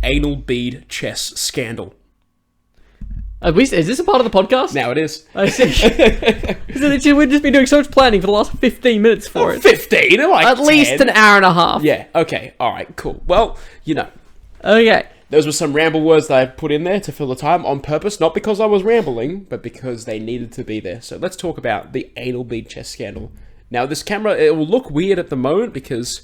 anal bead chess scandal. Is this a part of the podcast? Now it is. I see. We've just been doing so much planning for the last 15 minutes for it. 15? Like At 10. least an hour and a half. Yeah, okay, alright, cool. Well, Okay. those were some ramble words that I put in there to fill the time on purpose, not because I was rambling, but because they needed to be there. So let's talk about the anal bead chess scandal. Now, this camera, it will look weird at the moment because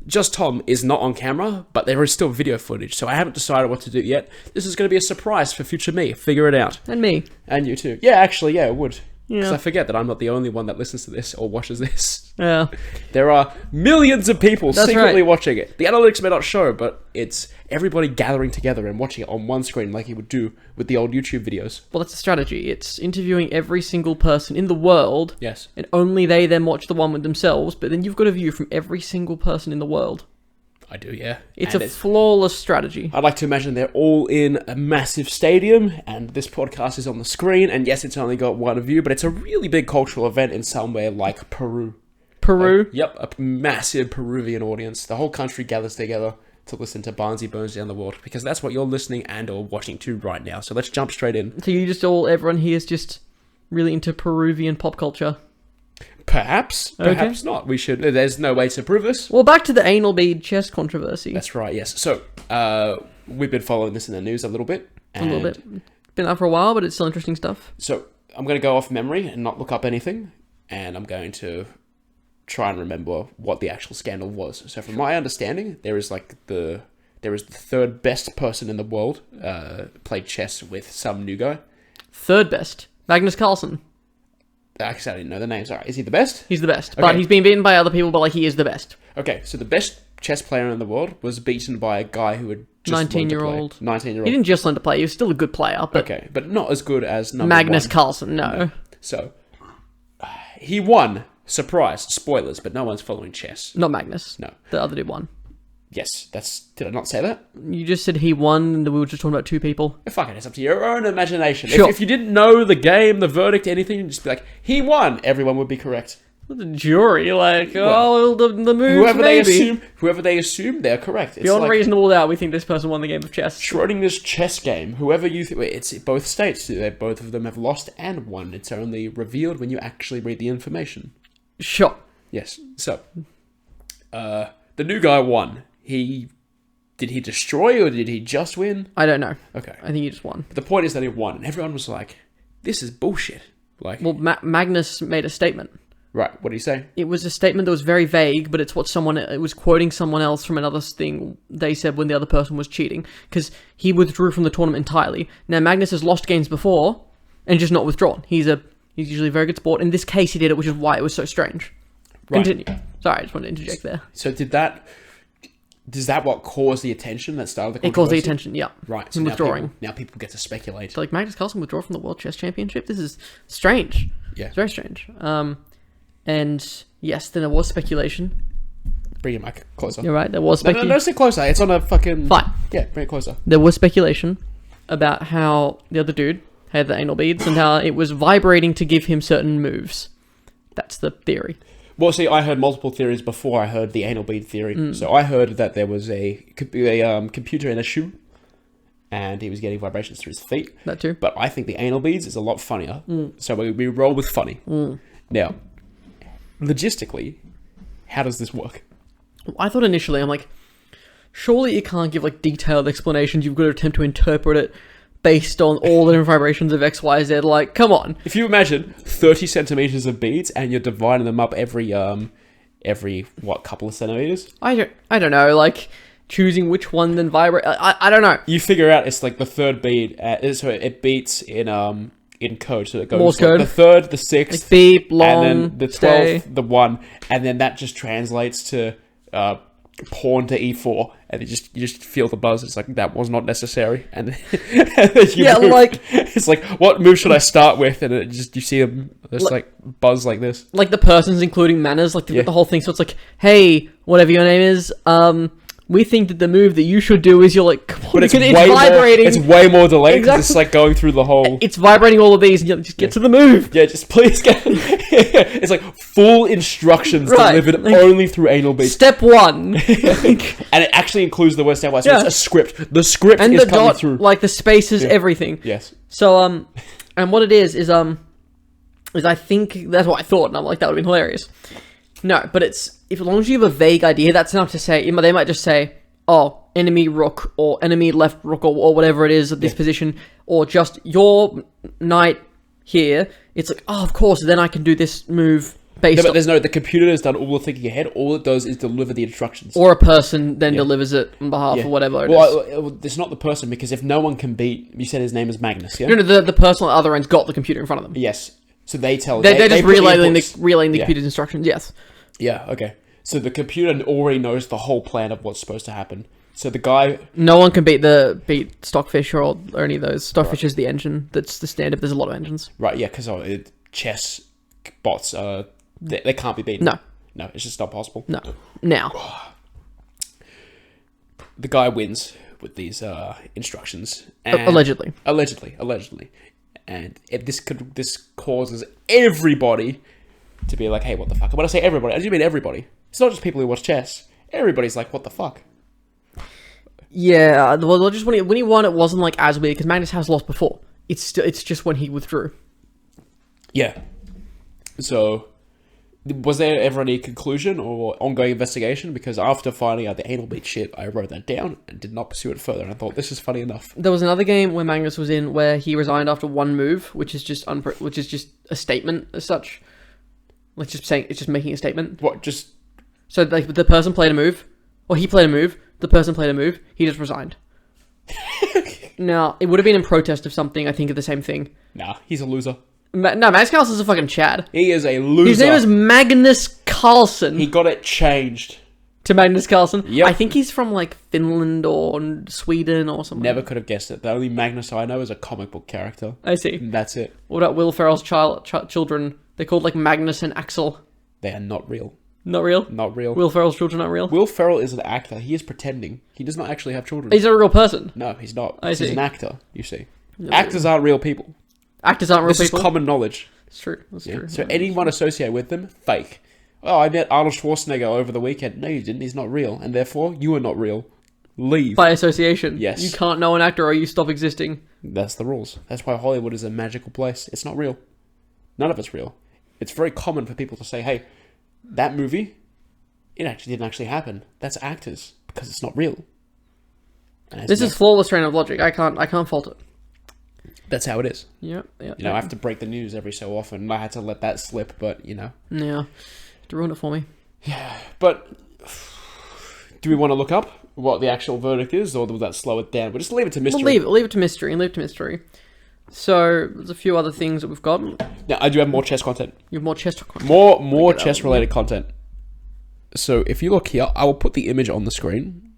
JustTom is not on camera, but there is still video footage, so I haven't decided what to do yet. This is going to be a surprise for future me. Figure it out. And me. And you too. Yeah, actually, yeah, it would. Because Yeah. I forget that I'm not the only one that listens to this or watches this. Yeah. There are millions of people That's secretly right. watching it. The analytics may not show, but it's everybody gathering together and watching it on one screen like you would do with the old YouTube videos. Well, that's a strategy. It's interviewing every single person in the world, Yes. and only they then watch the one with themselves, but then you've got a view from every single person in the world. I do, yeah. It's And a flawless strategy. I'd like to imagine they're all in a massive stadium, and this podcast is on the screen, and yes, it's only got one view, but it's a really big cultural event in somewhere like Peru. Peru? Yep, a massive Peruvian audience. The whole country gathers together to listen to Barnzey burns down the world, because that's what you're listening and or watching to right now. So let's jump straight in. So everyone here is just really into Peruvian pop culture. Perhaps not. We should. There's no way to prove this. Well, back to the anal bead chess controversy. That's right. Yes. So we've been following this in the news a little bit. A little bit. Been out for a while, but it's still interesting stuff. So I'm going to go off memory and not look up anything, and I'm going to try and remember what the actual scandal was. So from my understanding, there is the third best person in the world played chess with some new guy. Third best, Magnus Carlsen. Actually, I didn't know the names. All right, is he the best? He's the best, Okay. but he's been beaten by other people. But he is the best. Okay, so the best chess player in the world was beaten by a guy who had just 19-year-old. 19-year-old. He didn't just learn to play; he was still a good player. But Okay, but not as good as Magnus one. Carlsen, no. So he won. Surprise! Spoilers, but no one's following chess. Not Magnus. No. The other dude won. Yes, did I not say that? You just said he won, and we were just talking about two people. Fuck it, it's up to your own imagination. Sure. If you didn't know the game, the verdict, anything, just be like, he won. Everyone would be correct. The jury, Well, the moves, maybe. Whoever they assume, they're correct. It's Beyond like reasonable doubt, we think this person won the game of chess. Schrodinger's chess game. Whoever you think, it's both states. Both of them have lost and won. It's only revealed when you actually read the information. Sure. Yes. So, the new guy won. Did he destroy or did he just win? I don't know. Okay. I think he just won. But the point is that he won, and everyone was like, "This is bullshit." Like, Well, Magnus made a statement. right? What did he say? It was a statement that was very vague, but it's what it was quoting someone else from another thing they said when the other person was cheating, because he withdrew from the tournament entirely. Now, Magnus has lost games before, and just not withdrawn. He's usually a very good sport. In this case, he did it, which is why it was so strange. Right. Continue. Sorry, I just wanted to interject there. So does that what caused the attention that started the It caused the controversy? attention, yeah. Right. Him withdrawing. Now people get to speculate. So, Magnus Carlsen withdraw from the World Chess Championship? This is strange. Yeah. It's very strange. And yes, then there was speculation. Bring your mic closer. You're right, there was No, speculation. no, sit closer. It's on a fucking... Fine. Yeah, bring it closer. There was speculation about how the other dude had the anal beads and how it was vibrating to give him certain moves. That's the theory. Well, see, I heard multiple theories before I heard the anal bead theory. So I heard that there was a computer in a shoe, and he was getting vibrations through his feet. That too. But I think the anal beads is a lot funnier. So we roll with funny. Now, logistically, how does this work? I thought initially, I'm like, surely you can't give like detailed explanations. You've got to attempt to interpret it based on all the different vibrations of X, Y, Z. Like, come on. If you imagine 30 centimeters of beads and you're dividing them up every couple of centimeters? I don't know. Like, choosing which one then vibrate. I don't know. You figure out it's like the third bead. So it beats in code. So it goes Morse like code. the third, the sixth, Like beep, long, and then the 12th, stay. the 1, and then that just translates to pawn to e4, and you just feel the buzz. It's like, that was not necessary, and then you move. like it's like, what move should I start with? And it just, you see them just like buzz like this. Like the person's including manners, like Yeah. the whole thing. So it's like, hey, whatever your name is, we think that the move that you should do is you're like, come on, But it's vibrating. It's way more delayed because Exactly. it's like going through the whole. It's vibrating all of these, and you just get to the move. Yeah, just please get. It's like full instructions Right, delivered like- only through anal beads. Step 1. And it actually includes the word stepwise. So Yeah. it's a script. The script And is the coming dot, through. like the spaces, everything. Yes. So, and what it is I think, that's what I thought, and I'm like, that would have been hilarious. No, but it's, if as long as you have a vague idea, that's enough to say, they might just say, oh, enemy rook, or enemy left rook, or whatever it is at this position, or just your knight here. It's like, oh, of course, then I can do this move based But on... there's no, the computer has done all the thinking ahead. All it does is deliver the instructions. Or a person then delivers it on behalf Yeah. of whatever it is. Well, it's not the person, because if no one can beat, you said his name is Magnus, yeah? No, the person on the other end's got the computer in front of them. Yes. So they tell... They're just put the relaying inputs. the computer's instructions, yes. Yeah, okay. So the computer already knows the whole plan of what's supposed to happen. So the guy... No one can beat Stockfish or any of those. Stockfish is the engine. That's the standard. There's a lot of engines. Right, yeah, because chess bots, they can't be beaten. No. No, it's just not possible. No. Now. The guy wins with these instructions. And Allegedly. Allegedly. And this causes everybody to be like, hey, what the fuck? When I say everybody, I do mean everybody. It's not just people who watch chess. Everybody's like, what the fuck? Yeah, well, just when he won, it wasn't like as weird because Magnus has lost before. It's just when he withdrew. Yeah. So, was there ever any conclusion or ongoing investigation? Because after finding out the anal beat shit, I wrote that down and did not pursue it further. And I thought, this is funny enough. There was another game where Magnus was in where he resigned after one move, which is just a statement as such. Like just saying, it's just making a statement. What, just... So like the person played a move, or he played a move. The person played a move. He just resigned. Now it would have been in protest of something. I think of the same thing. Nah, he's a loser. No, Magnus Carlsen's a fucking Chad. He is a loser. His name is Magnus Carlsen. He got it changed. To Magnus Carlsen. Yep. I think he's from like Finland or Sweden or something. Never could have guessed it. The only Magnus I know is a comic book character. I see. And that's it. What about Will Ferrell's children? They're called like Magnus and Axel. They are not real. Not real? Not real. Will Ferrell's children not real? Will Ferrell is an actor. He is pretending. He does not actually have children. He's a real person. No, he's not. I He's see. an actor, you see. No. Actors aren't real people. Actors aren't real This people. is common knowledge. It's true. That's Yeah. true. So anyone associated with them, fake. Oh, I met Arnold Schwarzenegger over the weekend. No, you didn't. He's not real. And therefore, you are not real. Leave. By association. Yes. You can't know an actor or you stop existing. That's the rules. That's why Hollywood is a magical place. It's not real. None of it's real. It's very common for people to say, hey, that movie, it actually didn't actually happen. That's actors, because it's not real. And This is flawless train of logic. I can't fault it. that's how it is. Yeah. You know, I have to break the news every so often, and I had to let that slip, but, you know. Yeah. To ruin it for me. But, do we want to look up what the actual verdict is, or will that slow it down? We'll just leave it to mystery. We'll leave it to mystery. So, there's a few other things that we've got. Now, I do have more chess content. You have more chess content. More chess-related content. So, if you look here, I will put the image on the screen.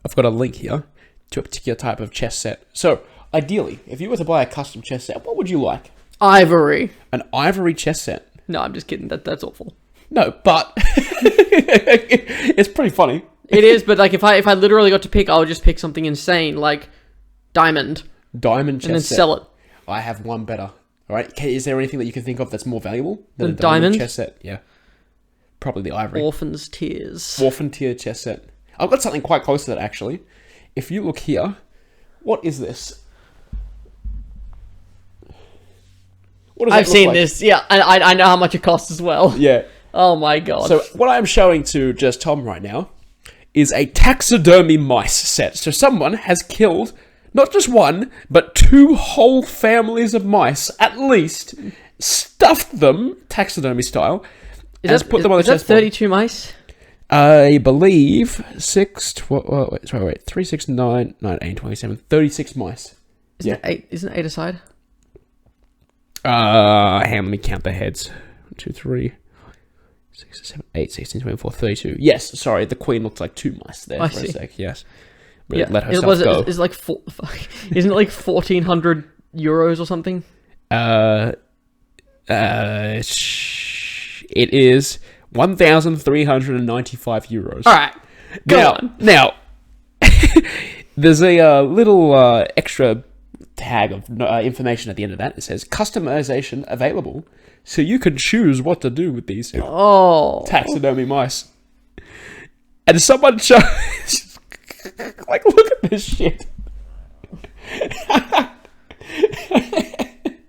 I've got a link here to a particular type of chess set. So, ideally, if you were to buy a custom chess set, what would you like? Ivory. An ivory chess set? No, I'm just kidding. That's awful. No, but it's pretty funny. It is, but like if I literally got to pick, I would just pick something insane like diamond Diamond chess and then set. sell it. I have one better. All right. Is there anything that you can think of that's more valuable than The a diamond diamond? chess set? Yeah. Probably the ivory. Orphan's Tears. Orphan tier chess set. I've got something quite close to that actually. If you look here, what is this? What does that I've look seen like? this. Yeah, and I know how much it costs as well. Yeah. Oh my god. So what I'm showing to JustTom right now is a taxidermy mice set. So someone has killed not just one, but 2 whole families of mice, at least, stuffed them taxidermy style, is put them on the is that chessboard. 32 mice? I believe 3, 6, 9, 8, 27, 36 mice. Isn't Yeah. it 8? Isn't it 8 aside? Hang on, let me count the heads. 1, 2, 3, 6, 7, 8, 16, 24, 32. Yes, sorry, the queen looked like 2 mice there I for see. a sec, yes. Really Yeah. let herself go. It's like isn't it like 1,400 euros or something? It is 1,395 euros. All right, go on. Now, there's a little extra tag of information at the end of that. It says customization available, so you can choose what to do with these taxidermy mice. And someone shows, like, look at this shit.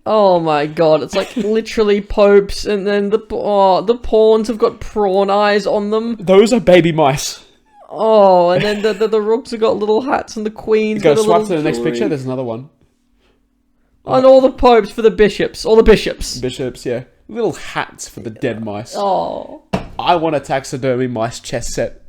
Oh my god, it's like literally popes, and then the pawns have got prawn eyes on them. Those are baby mice. Oh, and then the rooks have got little hats, and the queen's Go got a swipe little to the next jewelry. picture. There's another one. And all the popes for the bishops. All the bishops. Bishops, yeah. Little hats for the dead mice. Oh. I want a taxidermy mice chess set.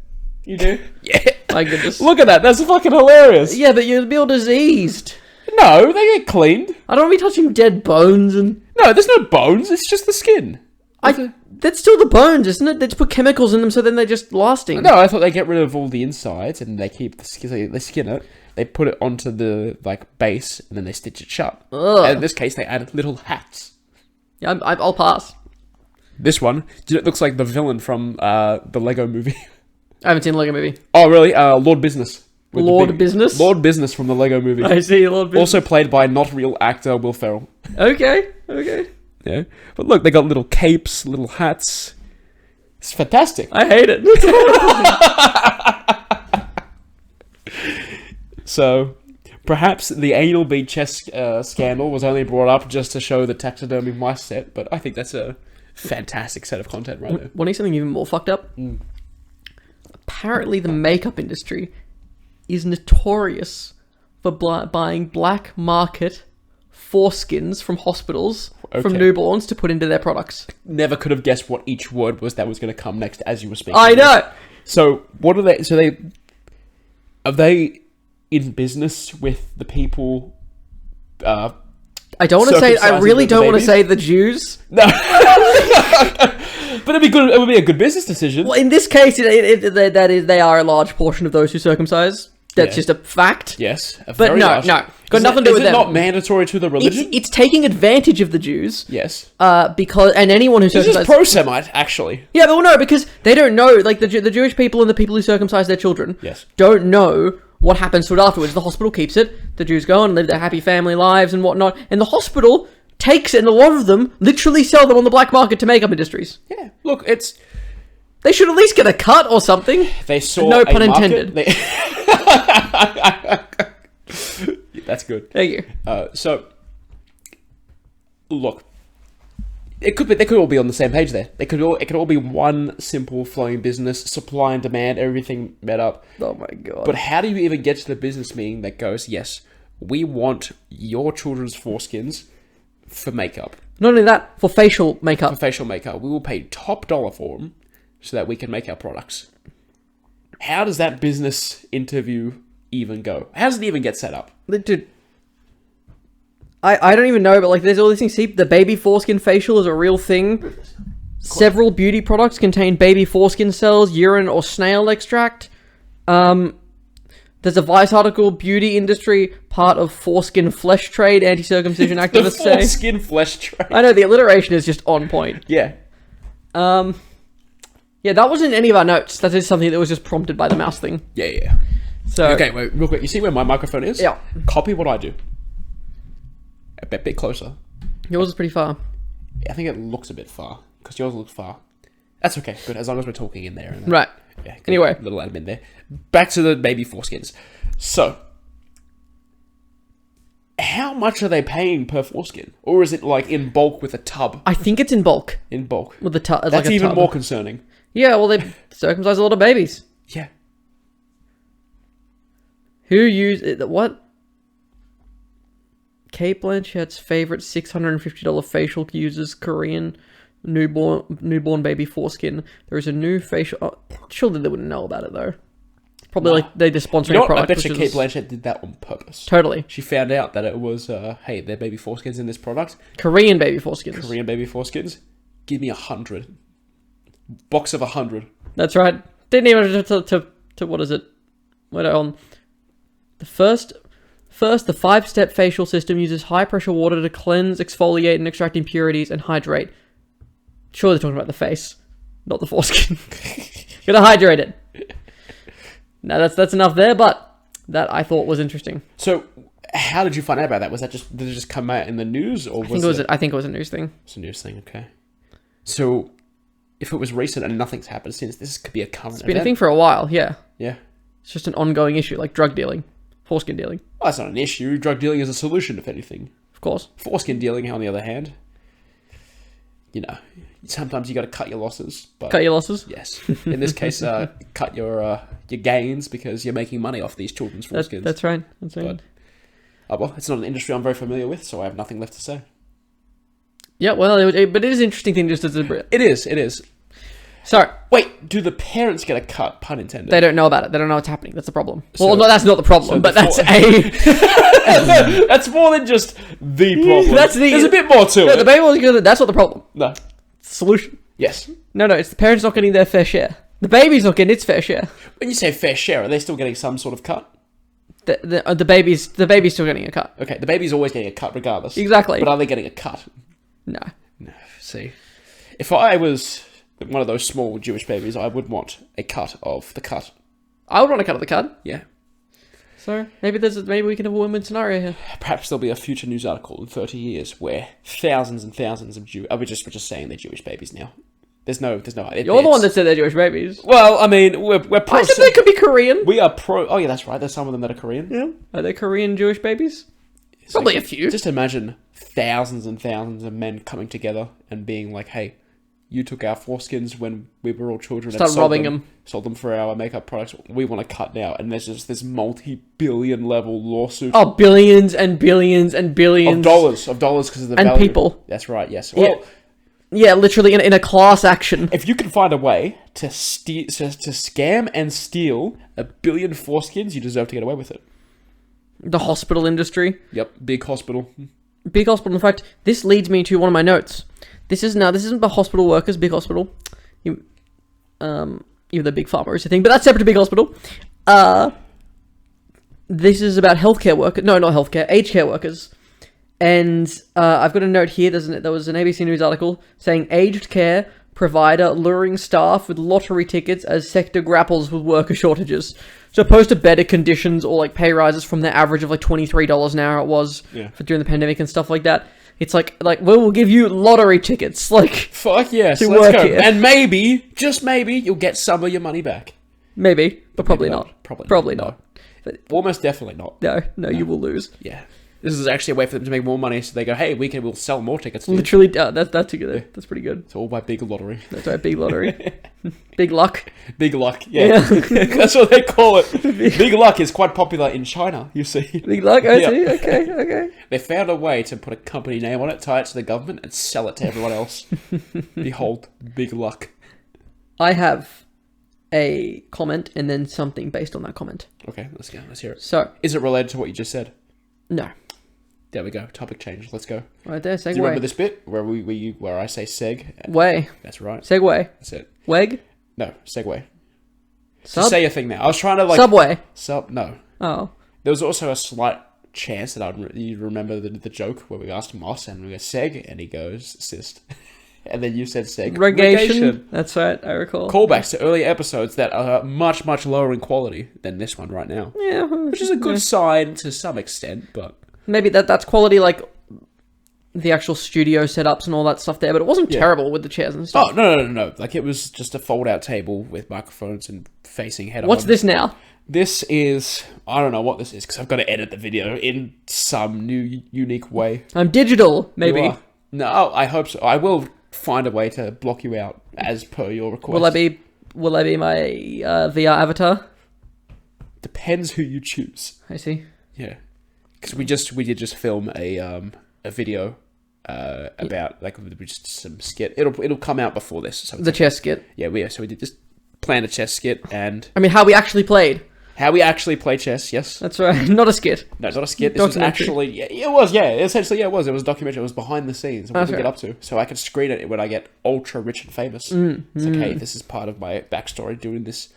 You do? Yeah. My goodness. Look at that. That's fucking hilarious. Yeah, but you'll be all diseased. No, they get cleaned. I don't want to be touching dead bones and... No, there's no bones. It's just the skin. That's still the bones, isn't it? They just put chemicals in them so then they're just lasting. No, I thought they get rid of all the insides and they keep the skin. They skin it. They put it onto the base and then they stitch it shut. Ugh. And in this case, they added little hats. Yeah, I'll pass. This one, it looks like the villain from the Lego movie. I haven't seen the Lego movie. Oh, really? Lord Business. With the Lord Business? Lord Business from the Lego movie. I see, Lord Business. Also played by not real actor Will Ferrell. Okay. Yeah. But look, they got little capes, little hats. It's fantastic. I hate it. So, perhaps the anal bead chess scandal was only brought up just to show the taxidermy mice set, but I think that's a fantastic set of content right there. Wanting something even more fucked up? Apparently the makeup industry is notorious for buying black market foreskins from hospitals from newborns to put into their products. Never could have guessed what each word was that was going to come next as you were speaking. I know! So, what are they... So are they in business with the people... I don't want to say... I really don't want to say the Jews. No. But it'd be good. It would be a good business decision. Well, in this case, they are a large portion of those who circumcise. That's just a fact. Yes. But no. Got nothing to do with them. Is it not mandatory to the religion? It's taking advantage of the Jews. Yes. Because... And anyone who This circumcises... is pro-Semite, actually. Yeah, but no, because they don't know... Like, the Jewish people and the people who circumcise their children... Yes. Don't know what happens to it afterwards. The hospital keeps it. The Jews go and live their happy family lives and whatnot. And the hospital takes it, and a lot of them literally sell them on the black market to makeup industries. Yeah. Look, it's... They should at least get a cut or something. They saw no a pun market. intended. That's good. Thank you. So, look, they could all be on the same page there. It could all be one simple flowing business, supply and demand, everything met up. Oh my god. But how do you even get to the business meeting that goes, yes, we want your children's foreskins for makeup. Not only that, for facial makeup. For facial makeup. We will pay top dollar for them so that we can make our products. How does that business interview even go? How does it even get set up? Dude, I don't even know, but like there's all these things. See, the baby foreskin facial is a real thing. Several beauty products contain baby foreskin cells, urine, or snail extract. There's a Vice article, beauty industry, part of foreskin flesh trade, anti-circumcision activists say. Foreskin flesh trade. I know, the alliteration is just on point. Yeah. Yeah, that wasn't any of our notes. That is something that was just prompted by the mouse thing. Yeah. So Okay, wait, real quick. You see where my microphone is? Yeah. Copy what I do. A bit closer. Yours is pretty far. I think it looks a bit far, because yours looks far. That's okay, good, as long as we're talking in there. And Right. Yeah, good. Anyway. Little admin there. Back to the baby foreskins. So, how much are they paying per foreskin? Or is it like in bulk with a tub? I think it's in bulk. In bulk. With the tub. That's like a even tub. more concerning. Yeah, well, they circumcise a lot of babies. Yeah. Who use it? What? Kate Blanchett's favorite $650 facial uses Korean newborn baby foreskin. There is a new facial. Oh, surely they wouldn't know about it though. Probably like they just sponsor a product. I bet you Kate Blanchett did that on purpose. Totally. She found out that it was, hey, their baby foreskins in this product. Korean baby foreskins. Korean baby foreskins. Give me 100. Box of 100. That's right. Didn't even to what is it? Wait on. The first, the 5-step facial system uses high-pressure water to cleanse, exfoliate, and extract impurities and hydrate. Sure, they're talking about the face, not the foreskin. Gotta hydrate it. Now that's enough there, but that I thought was interesting. So, How did you find out about that? Was that just did it just come out in the news, or I think it was a news thing. It's a news thing. Okay. So, if it was recent and nothing's happened since, this could be a current It's been a thing for a while. Yeah. Yeah. It's just an ongoing issue, like drug dealing, foreskin dealing. Well, that's not an issue. Drug dealing is a solution, if anything. Of course. Foreskin dealing, on the other hand, you know, sometimes you got to cut your losses. But Cut your losses. yes, in this case, cut your gains because you're making money off these children's foreskins. That's right. That's right. But, well, it's not an industry I'm very familiar with, so I have nothing left to say. Yeah, well, but it is an interesting thing just as a... It is. So, wait, do the parents get a cut, pun intended? they don't know about it. They don't know what's happening. That's the problem. So- Well, no, that's not the problem, but that's a... That's more than just the problem. There's a bit more to No, it. the baby was good. That's not the problem. No. Solution. Yes. No, it's the parents not getting their fair share. The baby's not getting its fair share. When you say fair share, are they still getting some sort of cut? The baby's still getting a cut. Okay, the baby's always getting a cut regardless. Exactly. But are they getting a cut? No. No. See, if I was one of those small Jewish babies, I would want a cut of the cut. I would want a cut of the cut. Yeah. So maybe we can have a win-win scenario here. Perhaps there'll be a future news article in 30 years where thousands and thousands of Jews... we're just saying they're Jewish babies now. There's no... You're the one that said they're Jewish babies. Well, I mean, we're pro... I said they could be Korean. We are pro... Oh, yeah, that's right. There's some of them that are Korean. Yeah. Are they Korean Jewish babies? Probably a few. Just imagine thousands and thousands of men coming together and being like, hey, you took our foreskins when we were all children. Start robbing them. Sold them for our makeup products. We want to cut now. And there's just this multi-billion level lawsuit. Oh, billions and billions and billions. Of dollars because of the and value. People. That's right, yes. Yeah. Well, yeah, literally in a class action. if you can find a way to scam and steal 1 billion foreskins, you deserve to get away with it. The hospital industry. Yep, big hospital. Big hospital. In fact, this leads me to one of my notes. This isn't the hospital workers, big hospital. Even the big pharma is a thing, but that's separate to big hospital. This is about healthcare workers. No, not healthcare. Aged care workers. And I've got a note here. There was an ABC News article saying aged care provider luring staff with lottery tickets as sector grapples with worker shortages. So opposed to better conditions or like pay rises from their average of like $23 an hour it was for during the pandemic and stuff like that. It's like we will give you lottery tickets. Like, fuck yes, to let's work go. here. And maybe, just maybe, you'll get some of your money back. Maybe, but probably Maybe not. Probably not. Almost definitely not. No, you will lose. Yeah. This is actually a way for them to make more money, so they go, hey, we'll sell more tickets. Dude. Literally, that's good. That's pretty good. It's all by big lottery. That's right, big lottery. Big luck. Big luck, yeah. That's what they call it. Big luck is quite popular in China, you see. Big luck, I see. Okay. They found a way to put a company name on it, tie it to the government, and sell it to everyone else. Behold, big luck. I have a comment and then something based on that comment. Okay, let's go. Let's hear it. So, Is it related to what you just said? no. There we go. Topic change. Let's go. Right there, segue. Do you remember this bit where I say seg? Way. That's right. Segue. That's it. Weg. No, segue. Sub. Just say a thing now. I was trying to Subway. No. Oh. There was also a slight chance that you'd remember the joke where we asked Moss and we go seg and he goes cyst. And then you said segregation. That's right, I recall. Callbacks to earlier episodes that are much, much lower in quality than this one right now. Yeah. Which is a good sign to some extent, but... Maybe that's quality, like the actual studio setups and all that stuff there, but it wasn't terrible with the chairs and stuff. Oh, no. Like, it was just a fold-out table with microphones and facing head-on. What's this now? This is... I don't know what this is, because I've got to edit the video in some new, unique way. I'm digital, You maybe. are. No, I hope so. I will find a way to block you out as per your request. Will I be my VR avatar? Depends who you choose. I see. Yeah, because we did just film a video about just some skit. It'll come out before this. So The chess skit. yeah, we did just plan a chess skit and I mean, how we actually played. how we actually play chess. Yes, That's right. Not a skit. no, it's not a skit. This was Documentary. actually it was essentially it was a documentary. It was behind the scenes. What That's we right. get up to, so I could screen it when I get ultra rich and famous. It's like, hey, this is part of my backstory doing this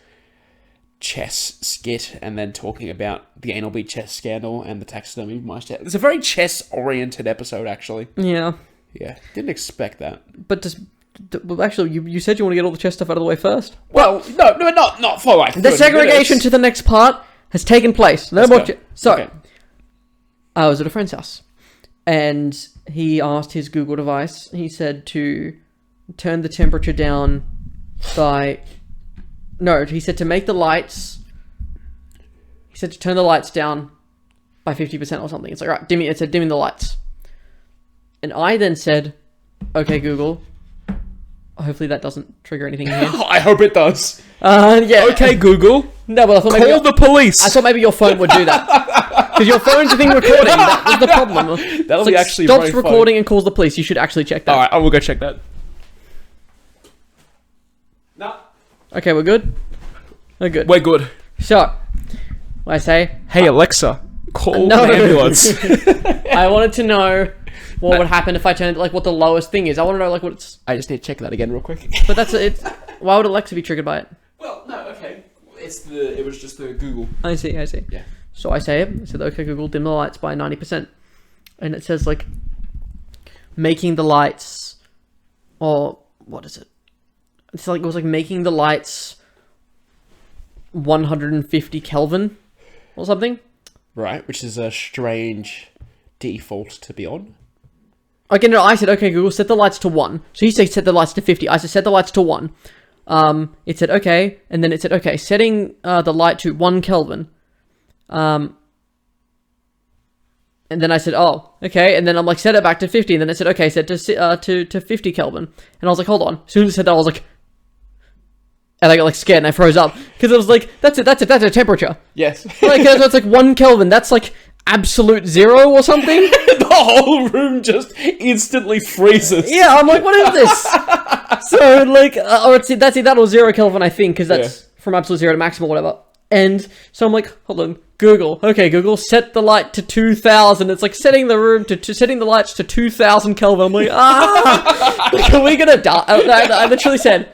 chess skit and then talking about the anal bead chess scandal and the taxidermy monster. It's a very chess oriented episode, actually. Yeah. Yeah, didn't expect that. But well, actually, you said you want to get all the chess stuff out of the way first. Well, no, not for like The 30 segregation minutes. to the next part has taken place. No Let's more go. So, Okay. I was at a friend's house, and he asked his Google device. He said to turn the temperature down by. No, he said to make the lights. He said to turn the lights down by 50% or something. It's like, right, it said dimming the lights. And I then said, okay, Google. Hopefully that doesn't trigger anything in here. I hope it does. Yeah. Okay, Google. No, but I thought Call the police. I thought maybe your phone would do that. Because your phone's a thing recording. That was the problem. That'll be actually stops very recording and calls the police. You should actually check that. Alright, I will go check that. No. Okay, we're good? We're good. We're good. So, I say... Hey, Alexa, call No. an ambulance. I wanted to know what would happen if I turned, like, what the lowest thing is. I want to know, like, what it's... I just need to check that again real quick. But that's... It's. Why would Alexa be triggered by it? Well, no, okay. It was just the Google. I see. Yeah. So I say it. I said, okay, Google, dim the lights by 90%. And it says, like, making the lights... Or, what is it? It's like, it was like making the lights 150 Kelvin or something. Right, which is a strange default to be on. Okay, no, I said, okay, Google, set the lights to 1. So he said, set the lights to 50. I said, set the lights to 1. It said, okay. And then it said, okay, setting the light to 1 Kelvin. And then I said, oh, okay. And then I'm like, set it back to 50. And then it said, okay, set to 50 Kelvin. And I was like, hold on. As soon as it said that, I was like... And I got like scared and I froze up. Because I was like, that's a temperature. Yes. Like, that's like 1 Kelvin. That's like absolute 0 or something. The whole room just instantly freezes. Yeah, I'm like, what is this? So, like, or that's either that or 0 Kelvin, I think, because that's from absolute 0 to maximum or whatever. And so I'm like, hold on, Google. Okay, Google, set the light to 2000. It's like setting the room to setting the lights to 2000 Kelvin. I'm like, like, are we gonna die? I literally said,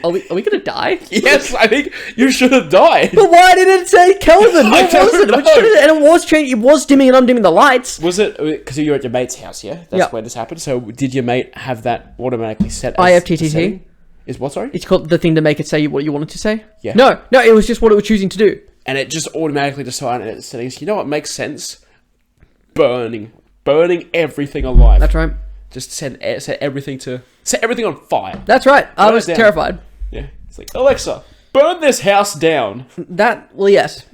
are we gonna die? Yes, I think you should have died. But why did it say Kelvin? What was it? And it was changing. It was dimming and undimming the lights. Was it because you were at your mate's house? Yeah, that's where this happened. So did your mate have that automatically set? As IFTTT. Is what? Sorry. It's called the thing to make it say what you wanted to say. Yeah. No, it was just what it was choosing to do. And it just automatically decided its settings. You know what makes sense? Burning everything alive. That's right. Just set everything on fire. That's right. I was terrified. Yeah. It's like, Alexa, burn this house down. Yes.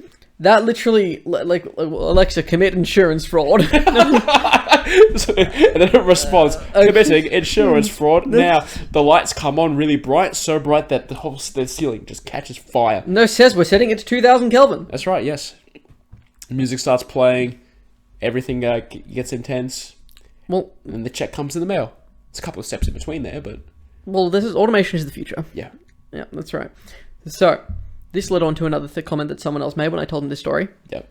That literally, like Alexa, commit insurance fraud. And then it responds, committing insurance fraud. Now, the lights come on really bright, so bright that the ceiling just catches fire. No, it says we're setting it to 2000 Kelvin. That's right, yes. Music starts playing, everything gets intense, Well, and the check comes in the mail. It's a couple of steps in between there, but... Well, automation is the future. Yeah. Yeah, that's right. So, this led on to another comment that someone else made when I told them this story. Yep.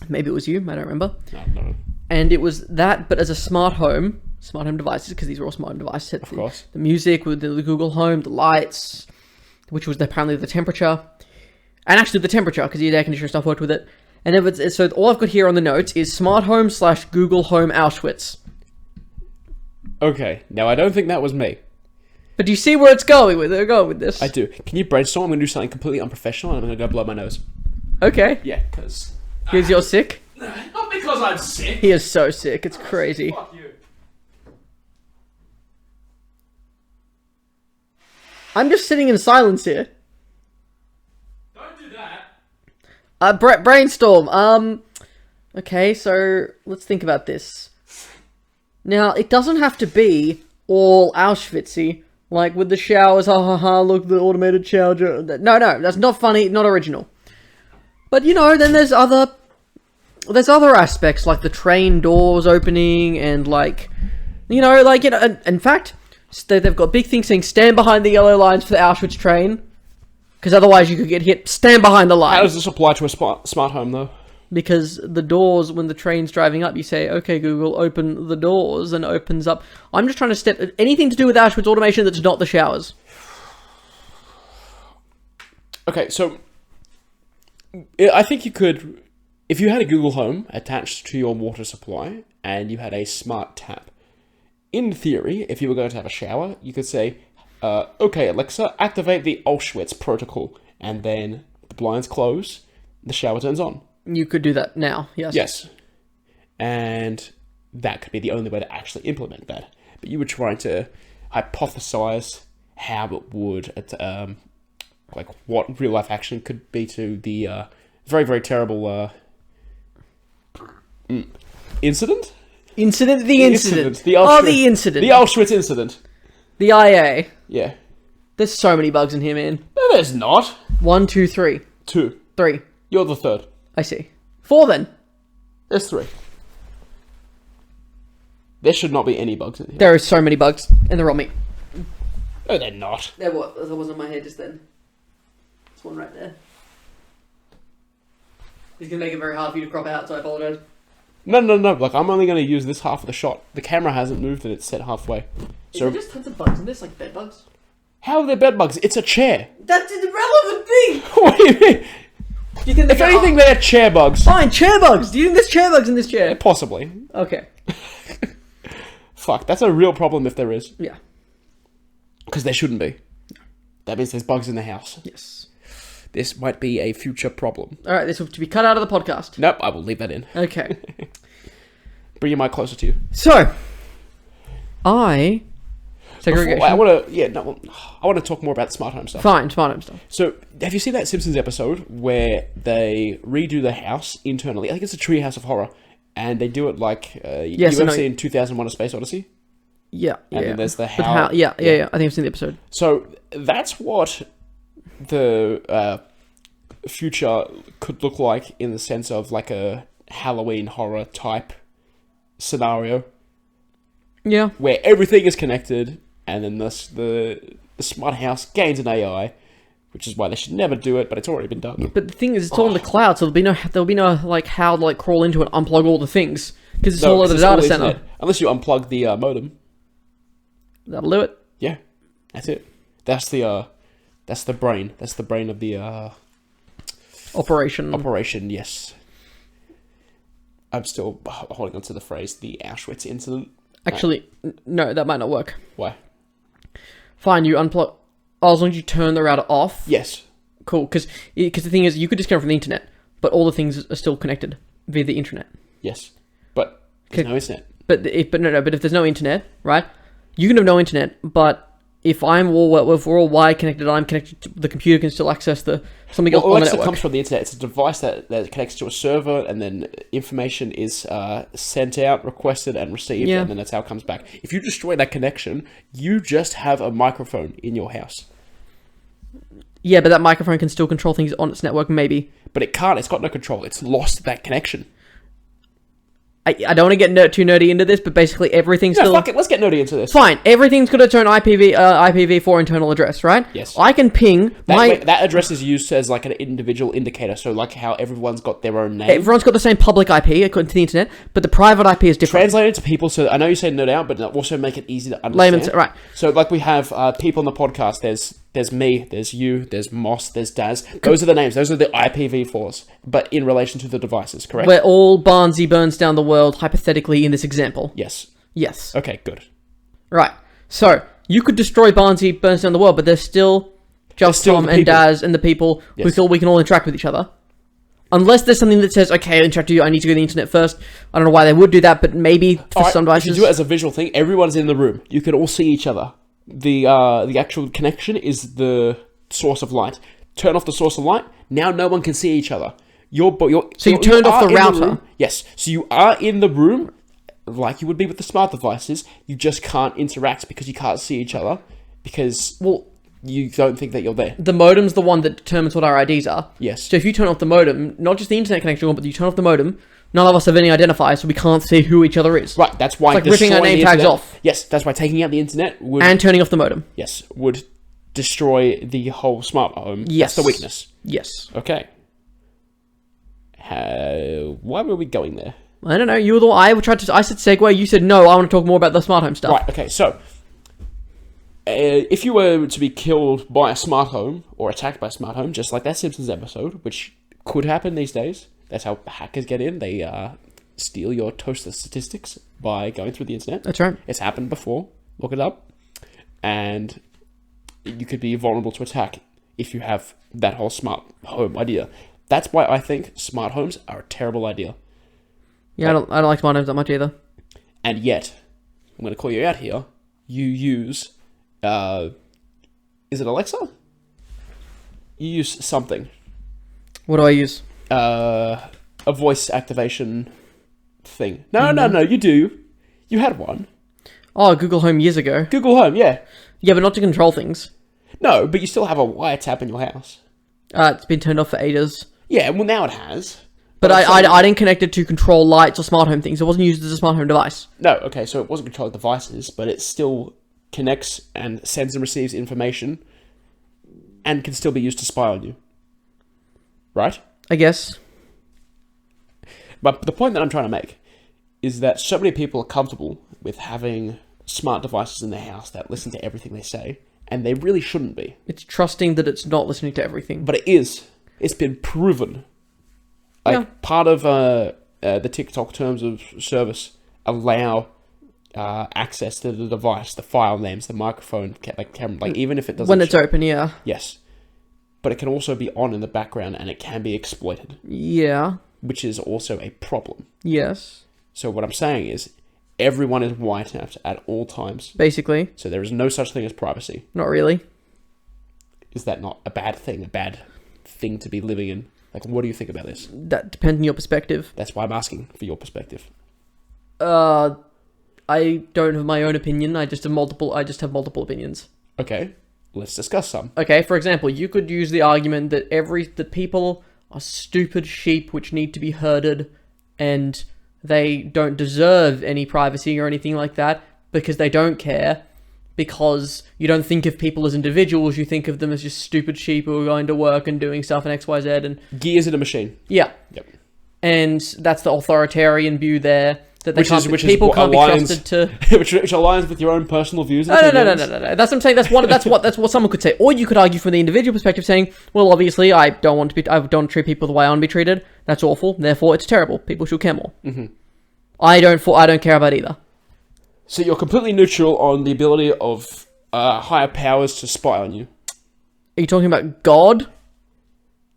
Maybe it was you, I don't remember. No. And it was that, but as a smart home devices, because these were all smart home devices. Of course. The music with the Google Home, the lights, which was apparently the temperature. And actually the temperature, because the air conditioner stuff worked with it. And so all I've got here on the notes is smart home / Google Home Auschwitz. Okay, now I don't think that was me. But do you see where it's going with this? I do. Can you brainstorm? I'm going to do something completely unprofessional, and I'm going to go blow my nose. Okay. Yeah, because... Because you're sick? Not because I'm sick. He is so sick, it's crazy. Fuck you. I'm just sitting in silence here. Don't do that. Brainstorm. Okay, so let's think about this. Now, it doesn't have to be all Auschwitz-y, like with the showers, look, the automated shower. No, that's not funny, not original. But, then there's other aspects, like the train doors opening, and in fact, they've got big things saying, stand behind the yellow lines for the Auschwitz train, because otherwise you could get hit. Stand behind the line. How does this apply to a smart home, though? Because the doors, when the train's driving up, you say, okay, Google, open the doors, and it opens up. I'm just trying to step anything to do with Auschwitz automation that's not the showers. Okay, so I think you could, if you had a Google Home attached to your water supply, and you had a smart tap, in theory, if you were going to have a shower, you could say, okay, Alexa, activate the Auschwitz protocol, and then the blinds close, the shower turns on. You could do that now, yes. Yes. and that could be the only way to actually implement that. But you were trying to hypothesize how it would, like what real life action could be to the very, very terrible incident? Incident? The incident. The Auschwitz, the incident. The Auschwitz incident. The IA. Yeah. There's so many bugs in here, man. No, there's not. 1, 2, 3. 2. 3. You're the third. I see. 4 then. There's 3. There should not be any bugs in here. There are so many bugs, and they're on me. No, they're not. There was on my head just then. There's one right there. He's gonna make it very hard for you to crop out, so I apologize. No. Like, I'm only going to use this half of the shot. The camera hasn't moved and it's set halfway. Is there just tons of bugs in this, like bed bugs? How are there bed bugs? It's a chair. That's an irrelevant thing! What do you mean? Do you think If anything, they're chair bugs. Fine, chair bugs! Do you think there's chair bugs in this chair? Possibly. Okay. Fuck, that's a real problem if there is. Yeah. Because there shouldn't be. That means there's bugs in the house. Yes. This might be a future problem. Alright, this will to be cut out of the podcast. Nope, I will leave that in. Okay. Bring your mic closer to you. So, segregation. I want to talk more about the smart home stuff. Fine, smart home stuff. So, have you seen that Simpsons episode where they redo the house internally? I think it's a treehouse of horror, and they do it like Yes, you I ever know. seen 2001: A Space Odyssey? Yeah. And then there's the But how. yeah. I think I've seen the episode. So that's what the future could look like in the sense of like a Halloween horror type scenario Yeah. where everything is connected, and then the smart house gains an AI, which is why they should never do it, but it's already been done. But the thing is, it's all in the cloud, so there'll be no like how to like crawl into it, unplug all the things, because it's all at the data center. Internet. Unless you unplug the modem. That'll do it. Yeah, that's it. That's the brain. That's the brain of the Operation. operation. Yes. I'm still holding on to the phrase the Auschwitz incident. Actually, no, that might not work. Why? Fine, you unplug. Oh, as long as you turn the router off. Yes. Cool, because the thing is, you could disconnect from the internet, but all the things are still connected via the internet. Yes. But there's no internet. But if there's no internet, right? You can have no internet, but if we're all wired connected, I'm connected, the computer can still access something else on the Alexa network. comes from the internet. It's a device that connects to a server, and then information is sent out, requested, and received, Yeah. and then that's how it comes back. If you destroy that connection, you just have a microphone in your house. Yeah, but that microphone can still control things on its network, maybe. But it can't. It's got no control. It's lost that connection. I don't want to get too nerdy into this, but basically everything's No, still... fuck it. Let's get nerdy into this. Fine, everything's got its own IPv4 internal address, right? Yes. I can ping That address is used as like an individual indicator, so like how everyone's got their own name. Everyone's got the same public IP according to the internet, but the private IP is different. Translate it to people, so I know you say nerd out, but also make it easy to understand. Layman's right. So like we have people on the podcast, there's me, there's you, there's Moss, there's Daz. Those are the names. Those are the IPv4s, but in relation to the devices, correct? Where all Barnzey burns down the world, hypothetically, in this example. Yes. Yes. Okay, good. Right. So, you could destroy Barnzey burns down the world, but there's still JustTom the and people. Daz and the people who Yes. feel we can all interact with each other. Unless there's something that says, okay, I'll interact with you, I need to go to the internet first. I don't know why they would do that, but maybe for Alright, some if you devices... do it as a visual thing, everyone's in the room. You can all see each other. The actual connection is the source of light. Turn off the source of light. Now no one can see each other. So you turned off the router? room. Yes. So you are in the room, like you would be with the smart devices. You just can't interact because you can't see each other because you don't think that you're there. The modem's the one that determines what our IDs are. Yes. So if you turn off the modem, not just the internet connection, but you turn off the modem, none of us have any identifiers, so we can't see who each other is. Right. That's why It's like ripping our destroying name the tags internet- off. Yes. That's why taking out the internet would And turning off the modem. would destroy the whole smart home. Yes. That's the weakness. Yes. Okay. Why were we going there? I don't know. You were the one. I said segue. You said no. I want to talk more about the smart home stuff. Right, okay, so if you were to be killed by a smart home or attacked by a smart home, just like that Simpsons episode, which could happen these days, that's how hackers get in. They steal your toaster statistics by going through the internet. That's right. It's happened before. Look it up. And you could be vulnerable to attack if you have that whole smart home idea. That's why I think smart homes are a terrible idea. Yeah, I don't like smart homes that much either. And yet, I'm going to call you out here. You use, is it Alexa? You use something. What do I use? A voice activation thing. No, you do. You had one. Oh, Google Home years ago. Google Home, yeah. Yeah, but not to control things. No, but you still have a wiretap in your house. It's been turned off for ages. Yeah, well now it has. But I didn't connect it to control lights or smart home things. It wasn't used as a smart home device. No, okay, so it wasn't controlling devices, but it still connects and sends and receives information and can still be used to spy on you. Right? I guess. But the point that I'm trying to make is that so many people are comfortable with having smart devices in their house that listen to everything they say, and they really shouldn't be. It's trusting that it's not listening to everything. But it is. It's been proven. Like, part of the TikTok terms of service allow access to the device, the file names, the microphone, camera, like even if it doesn't... When it's open, yeah. Yes. But it can also be on in the background and it can be exploited. Yeah. Which is also a problem. Yes. So what I'm saying is, everyone is wiretapped at all times. Basically. So there is no such thing as privacy. Not really. Is that not a bad thing? A bad thing to be living in? Like, what do you think about this? That depends on your perspective. That's why I'm asking for your perspective. I don't have my own opinion. I just have multiple opinions. Okay, let's discuss some. Okay, for example, you could use the argument that people are stupid sheep which need to be herded, and they don't deserve any privacy or anything like that because they don't care. Because you don't think of people as individuals, you think of them as just stupid sheep who are going to work and doing stuff and XYZ and... Gears in a machine. Yeah. Yep. And that's the authoritarian view there. That they people can't be trusted to... which aligns with your own personal views. No. That's what I'm saying. That's what someone could say. Or you could argue from the individual perspective saying, well, obviously, I don't treat people the way I want to be treated. That's awful. Therefore, it's terrible. People should care more. Mm-hmm. I don't care about either. So you're completely neutral on the ability of higher powers to spy on you. Are you talking about God?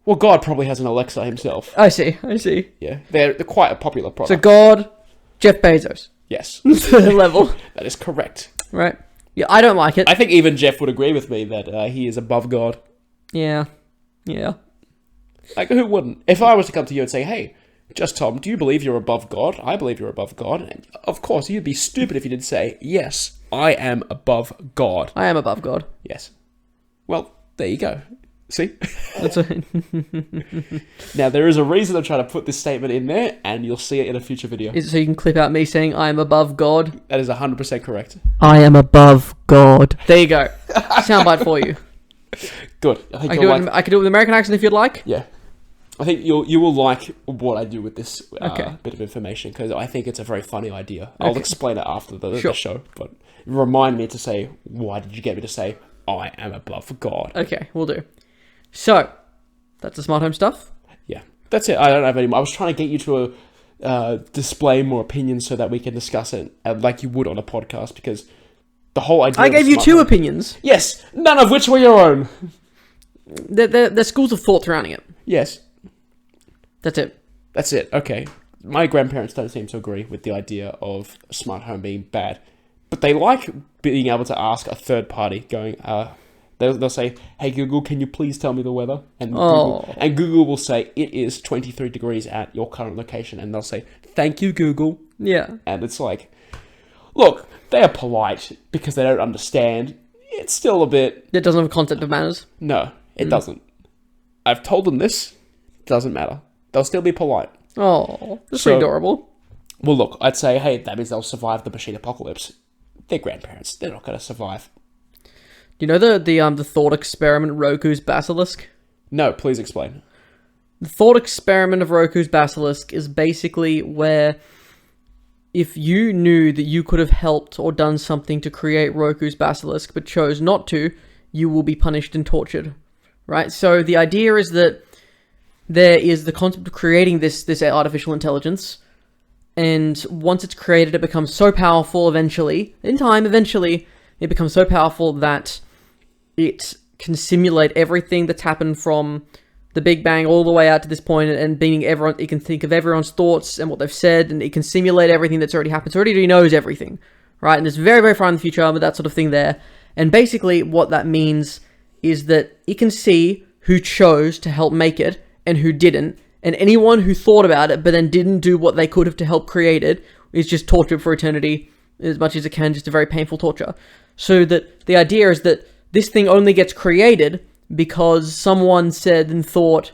Well, God probably has an Alexa himself. I see. Yeah, they're quite a popular product. So God, Jeff Bezos. Yes. Level. That is correct. Right. Yeah, I don't like it. I think even Jeff would agree with me that he is above God. Yeah. Like, who wouldn't? If I was to come to you and say, hey, JustTom, do you believe you're above God? I believe you're above God. And of course, you'd be stupid if you didn't say, yes, I am above God. I am above God. Yes. Well, there you go. See? That's right. Now, there is a reason I'm trying to put this statement in there, and you'll see it in a future video. Is it so you can clip out me saying I am above God? That is 100% correct. I am above God. There you go. Soundbite for you. Good. I can do it with American accent if you'd like. Yeah. I think you will like what I do with this Okay. bit of information, because I think it's a very funny idea. I'll explain it after the show, but remind me to say, why did you get me to say, I am above God? Okay, we'll do. So, that's the smart home stuff? Yeah, that's it. I don't have any more. I was trying to get you to display more opinions so that we can discuss it like you would on a podcast, because the whole idea... I gave you two opinions. Yes, none of which were your own. There's schools of thought surrounding it. Yes. That's it. Okay. My grandparents don't seem to agree with the idea of a smart home being bad, but they like being able to ask a third party, going, they'll say, hey Google, can you please tell me the weather? And Google will say, it is 23 degrees at your current location, and they'll say, thank you, Google. Yeah. And it's like, look, they are polite because they don't understand. It's still a bit... It doesn't have a concept of manners? No, it doesn't. I've told them this. Doesn't matter. They'll still be polite. Oh, that's pretty adorable. Well, look, I'd say, hey, that means they'll survive the machine apocalypse. They're grandparents. They're not going to survive. Do you know the thought experiment Roku's basilisk? No, please explain. The thought experiment of Roku's basilisk is basically where if you knew that you could have helped or done something to create Roku's basilisk but chose not to, you will be punished and tortured. Right? So the idea is that there is the concept of creating this artificial intelligence, and once it's created, it becomes so powerful eventually, it becomes so powerful that it can simulate everything that's happened from the Big Bang all the way out to this point, and being everyone, it can think of everyone's thoughts and what they've said, and it can simulate everything that's already happened. So it already knows everything, right? And it's very, very far in the future, but that sort of thing there. And basically what that means is that it can see who chose to help make it and who didn't, and anyone who thought about it but then didn't do what they could have to help create it is just tortured for eternity as much as it can, just a very painful torture. So that the idea is that this thing only gets created because someone said and thought,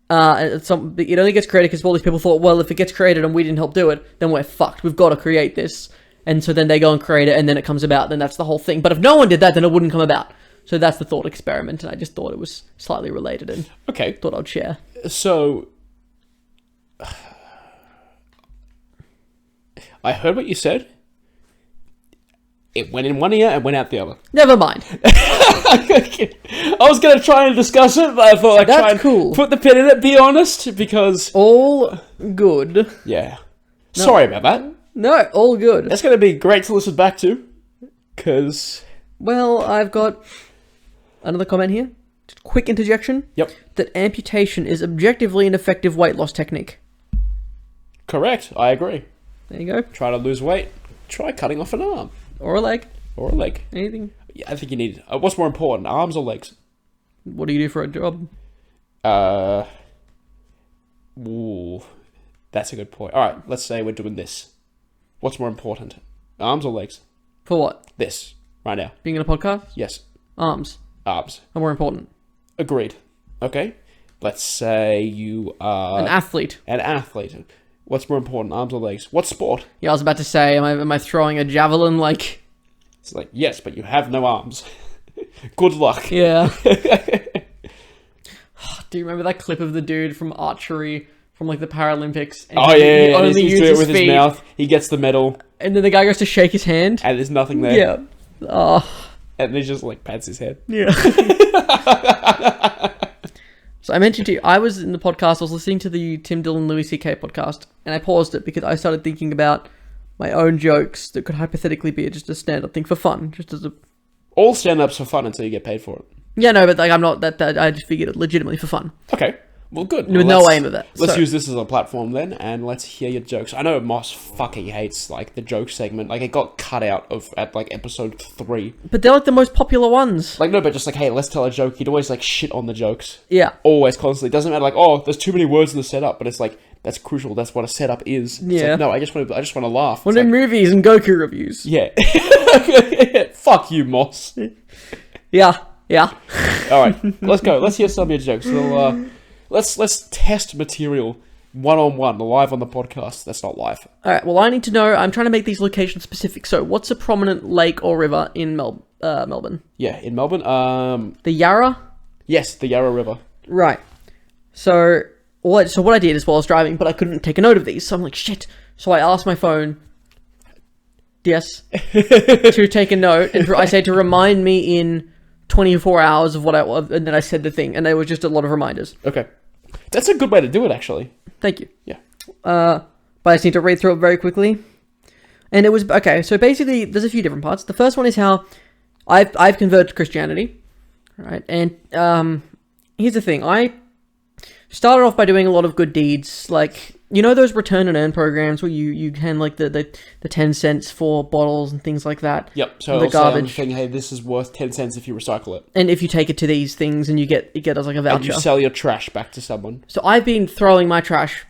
it only gets created because all these people thought, well, if it gets created and we didn't help do it, then we're fucked. We've got to create this. And so then they go and create it, and then it comes about, then that's the whole thing. But if no one did that, then it wouldn't come about. So that's the thought experiment, and I just thought it was slightly related, and thought I'd share. So, I heard what you said. It went in one ear and went out the other. Never mind. I was going to try and discuss it, but I thought I'd try and put the pin in it, be honest, because... All good. Yeah. No. Sorry about that. No, all good. That's going to be great to listen back to, because... Well, I've got another comment here. Just quick interjection. Yep. That amputation is objectively an effective weight loss technique. Correct. I agree. There you go. Try to lose weight. Try cutting off an arm. Or a leg. Or a leg. Anything. Yeah, I think you need... what's more important, arms or legs? What do you do for a job? Ooh, that's a good point. All right, let's say we're doing this. What's more important, arms or legs? For what? This, right now. Being in a podcast? Yes. Arms. Arms. Are more important. Agreed. Okay. Let's say you are... An athlete. An athlete. What's more important, arms or legs? What sport? Yeah, I was about to say, am I throwing a javelin, like... It's like, yes, but you have no arms. Good luck. Yeah. Do you remember that clip of the dude from archery, from like the Paralympics? And he only uses it with his mouth. He gets the medal. And then the guy goes to shake his hand. And there's nothing there. Yeah. Oh. And he just like pats his head. Yeah. So I mentioned to you, I was in the podcast, I was listening to the Tim Dillon Louis C.K. podcast, and I paused it because I started thinking about my own jokes that could hypothetically be just a stand-up thing for fun, just as a... All stand-ups for fun until you get paid for it. Yeah, no, but like I'm not that I just figured it legitimately for fun. Okay. Well, good. With no aim of that. Let's use this as a platform then, and let's hear your jokes. I know Moss fucking hates, like, the joke segment. Like, it got cut out at, like, episode 3. But they're, like, the most popular ones. Like, no, but just, like, hey, let's tell a joke. He'd always, like, shit on the jokes. Yeah. Always, constantly. Doesn't matter, like, oh, there's too many words in the setup, but it's, like, that's crucial. That's what a setup is. It's yeah. Like, no, I just want to laugh. Well, in movies and Goku reviews. Yeah. Fuck you, Moss. Yeah. Yeah. Alright, let's go. Let's hear some of your jokes. So, let's test material one-on-one, live on the podcast. That's not live. Alright, well, I need to know, I'm trying to make these location specific. So, what's a prominent lake or river in Melbourne? Yeah, in Melbourne. The Yarra? Yes, the Yarra River. Right. So what I did is while I was driving, but I couldn't take a note of these, so I'm like, shit. So I asked my phone, yes, to take a note, and I said to remind me in 24 hours of what I was, and then I said the thing, and there was just a lot of reminders. Okay. That's a good way to do it, actually. Thank you. Yeah. But I just need to read through it very quickly. And it was, okay, so basically, there's a few different parts. The first one is how I've converted to Christianity, right? And here's the thing. I started off by doing a lot of good deeds, like, you know those return and earn programs where you can, like, the 10 cents for bottles and things like that? Yep, so the garbage thing, hey, this is worth 10 cents if you recycle it. And if you take it to these things and you get as like a voucher. And you sell your trash back to someone. So I've been throwing my trash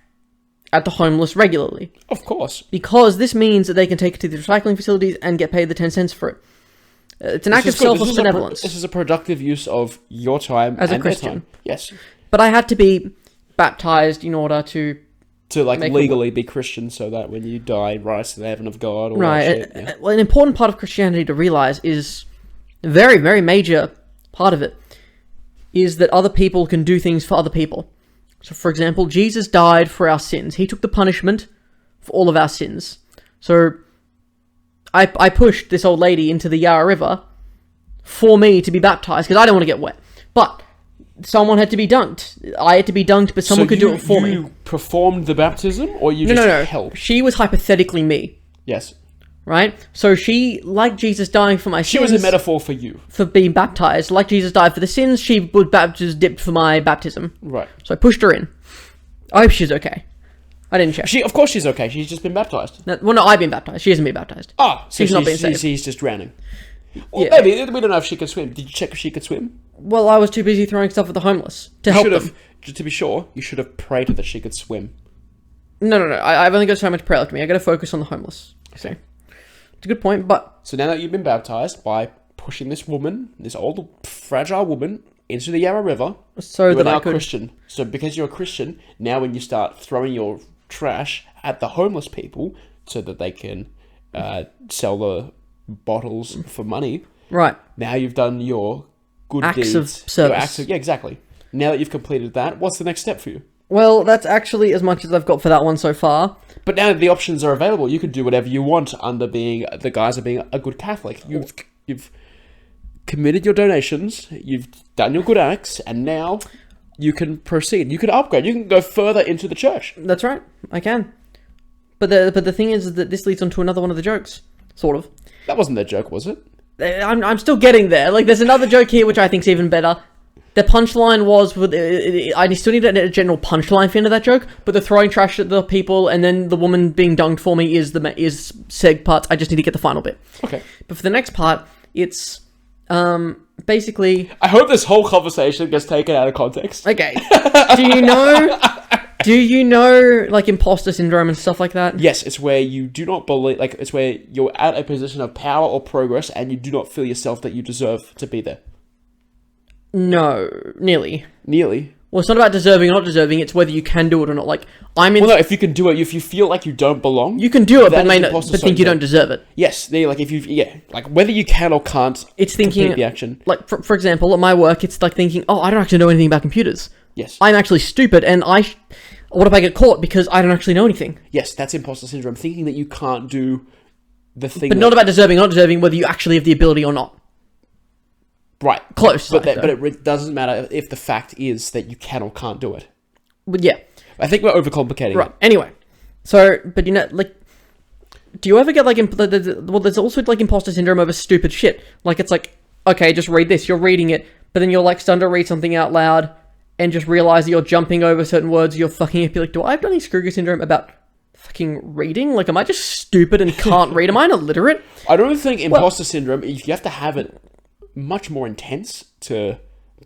at the homeless regularly. Of course. Because this means that they can take it to the recycling facilities and get paid the 10 cents for it. It's an act of selfless benevolence. This is a productive use of your time as and a Christian. their time. Yes. But I had to be baptized in order to like legally be Christian, so that when you die, rise to the heaven of God. All right. That shit, yeah. Well, an important part of Christianity to realize is a very, very major part of it is that other people can do things for other people. So, for example, Jesus died for our sins. He took the punishment for all of our sins. So, I pushed this old lady into the Yarra River for me to be baptized because I don't want to get wet. But someone had to be dunked. I had to be dunked, but someone could do it for me. You performed the baptism, or you No. helped? She was hypothetically me. Yes. right? So she, like Jesus dying for my She sins, was a metaphor for you. for being baptized. Like Jesus died for the sins, she was baptized, dipped for my baptism. Right. So I pushed her in. I hope she's okay. I didn't check. Of course she's okay. She's just been baptized. No, I've been baptized. She hasn't been baptized. Ah, so She's not being saved. She's just drowning. Well, Yeah. maybe. We don't know if she can swim. Did you check if she could swim? Well, I was too busy throwing stuff at the homeless to help them. Just to be sure, you should have prayed that she could swim. No. I've only got so much prayer left to me. I got to focus on the homeless. So, it's a good point, but... So now that you've been baptized by pushing this woman, this old, fragile woman, into the Yarra River, So you're that now I could... Christian. So because you're a Christian, now when you start throwing your trash at the homeless people so that they can sell the bottles for money, Right. now you've done your good Acts deeds. of service. Yeah, exactly. Now that you've completed that, what's the next step for you? Well, that's actually as much as I've got for that one so far. But now that the options are available, you can do whatever you want under being the guise of being a good Catholic. You've committed your donations, you've done your good acts, and now you can proceed. You can upgrade. You can go further into the church. That's right. I can. But the thing is that this leads on to another one of the jokes. Sort of. That wasn't their joke, was it? I'm still getting there. Like, there's another joke here which I think's even better. The punchline was... I still need a general punchline for the end of that joke, but the throwing trash at the people and then the woman being dunked for me is seg parts. I just need to get the final bit. Okay. But for the next part, it's... basically... I hope this whole conversation gets taken out of context. Okay. Do you know, like, imposter syndrome and stuff like that? Yes, it's where you do not believe... Like, it's where you're at a position of power or progress and you do not feel yourself that you deserve to be there. No. Nearly. Nearly. Well, it's not about deserving or not deserving, it's whether you can do it or not. Like, I'm in... Well, no, if you can do it, if you feel like you don't belong... You can do it, that but, is but imposter think you syndrome. don't deserve it. Yes, like, if you... Yeah, like, whether you can or can't It's thinking... complete the action. Like, for example, at my work, it's like thinking, oh, I don't actually know anything about computers. Yes. I'm actually stupid, and what if I get caught because I don't actually know anything? Yes, that's imposter syndrome. Thinking that you can't do the thing... But not about deserving or not deserving, whether you actually have the ability or not. Right. Close. But it doesn't matter if the fact is that you can or can't do it. But yeah. I think we're overcomplicating Right. it. Anyway. So, but you know, like... Do you ever get, like... there's also, like, imposter syndrome over stupid shit. Like, it's like, okay, just read this. You're reading it, but then you're, like, starting to read something out loud and just realize that you're jumping over certain words, you're fucking up. You're like, do I have any Kruger syndrome about fucking reading? Like, am I just stupid and can't read? Am I illiterate? I don't think imposter syndrome, if you have to have it much more intense to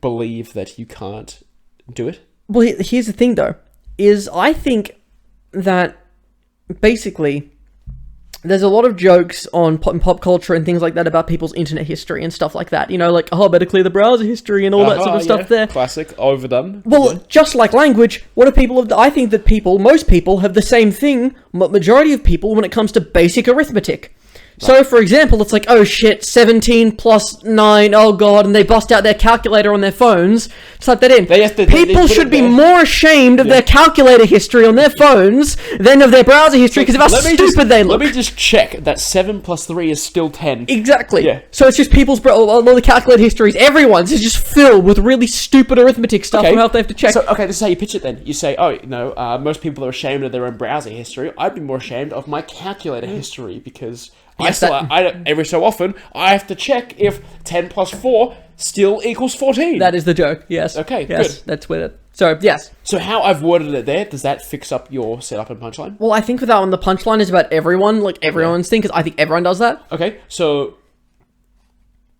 believe that you can't do it. Well, here's the thing, though, is I think that basically there's a lot of jokes on pop culture and things like that about people's internet history and stuff like that. You know, like, oh, better clear the browser history and all that sort of stuff there. Classic, overdone. Well, just like language, what do people have... I think that most people have the same thing, majority of people, when it comes to basic arithmetic. So, for example, it's like, oh shit, 17 plus 9, oh god, and they bust out their calculator on their phones, type that in. People should be more ashamed of their calculator history on their phones than of their browser history, because of how stupid they look. Let me just check that 7 plus 3 is still 10. Exactly. Yeah. So it's just people's... all the calculator histories, everyone's is just filled with really stupid arithmetic stuff and how they have to check. So, okay, this is how you pitch it then. You say, oh, no, most people are ashamed of their own browser history. I'd be more ashamed of my calculator history, because... Yes, every so often, I have to check if 10 plus 4 still equals 14. That is the joke, yes. Okay, yes, good. That's with it. So, yes. So how I've worded it there, does that fix up your setup and punchline? Well, I think with that one, the punchline is about everyone, like everyone's thing, because I think everyone does that. Okay, so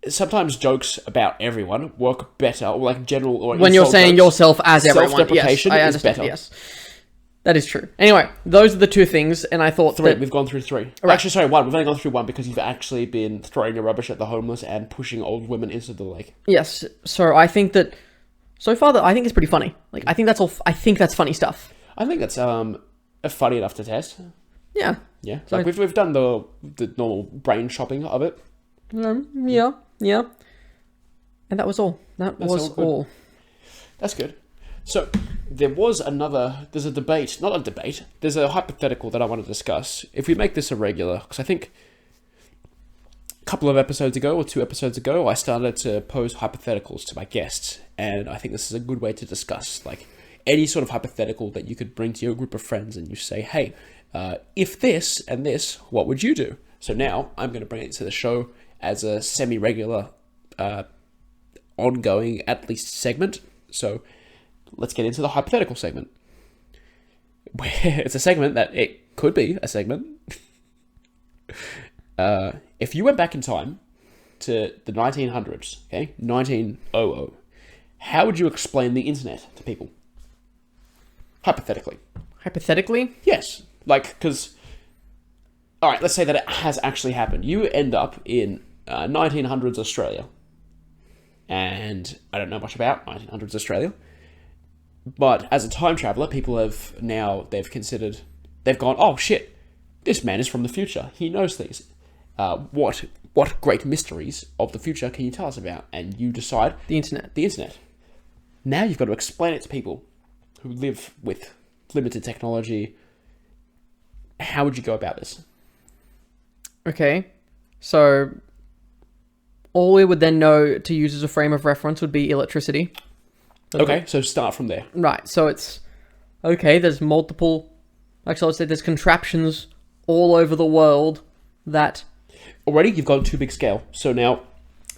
sometimes jokes about everyone work better, or like general... Or when you're saying jokes, yourself as everyone, self-deprecation yes, I is understand, better. yes. That is true. Anyway, those are the two things, and I thought Three. that... We've gone through 3. Right. Actually, sorry, 1. We've only gone through 1 because you've actually been throwing your rubbish at the homeless and pushing old women into the lake. Yes, so I think that... So far, I think it's pretty funny. Like, I think that's all... I think that's funny stuff. I think that's funny enough to test. Yeah. Yeah, So like we've done the normal brain shopping of it. Yeah. And that was all. That's all. That's good. So, there's a debate, not a debate, there's a hypothetical that I want to discuss. If we make this a regular, because I think a couple of episodes ago, or 2 episodes ago, I started to pose hypotheticals to my guests, and I think this is a good way to discuss, like, any sort of hypothetical that you could bring to your group of friends, and you say, hey, if this and this, what would you do? So now I'm going to bring it to the show as a semi-regular, ongoing, at least, segment. So let's get into the hypothetical segment. Where it's a segment that it could be a segment. If you went back in time to the 1900s, okay, 1900, how would you explain the internet to people? Hypothetically. Hypothetically? Yes. Like, because... Alright, let's say that it has actually happened. You end up in 1900s Australia. And I don't know much about 1900s Australia. But as a time traveler, people have now, they've gone, oh shit, this man is from the future. He knows things. What great mysteries of the future can you tell us about? And you decide... The internet. The internet. Now you've got to explain it to people who live with limited technology. How would you go about this? Okay, so all we would then know to use as a frame of reference would be electricity. Okay, so start from there. Right, so it's... Okay, there's multiple... Actually, let's say there's contraptions all over the world that... Already, you've gone too big scale. So now,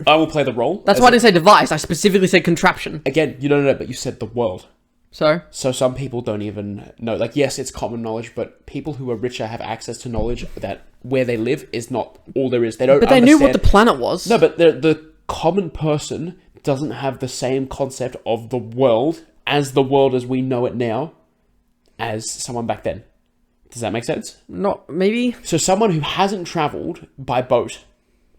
I will play the role. That's why I didn't say device, I specifically said contraption. Again, you don't know, but you said the world. So some people don't even know. Like, yes, it's common knowledge, but people who are richer have access to knowledge that where they live is not all there is. They don't. But they knew what the planet was. No, but the common person doesn't have the same concept of the world as the world as we know it now as someone back then. Does that make sense? Not maybe. So someone who hasn't travelled by boat,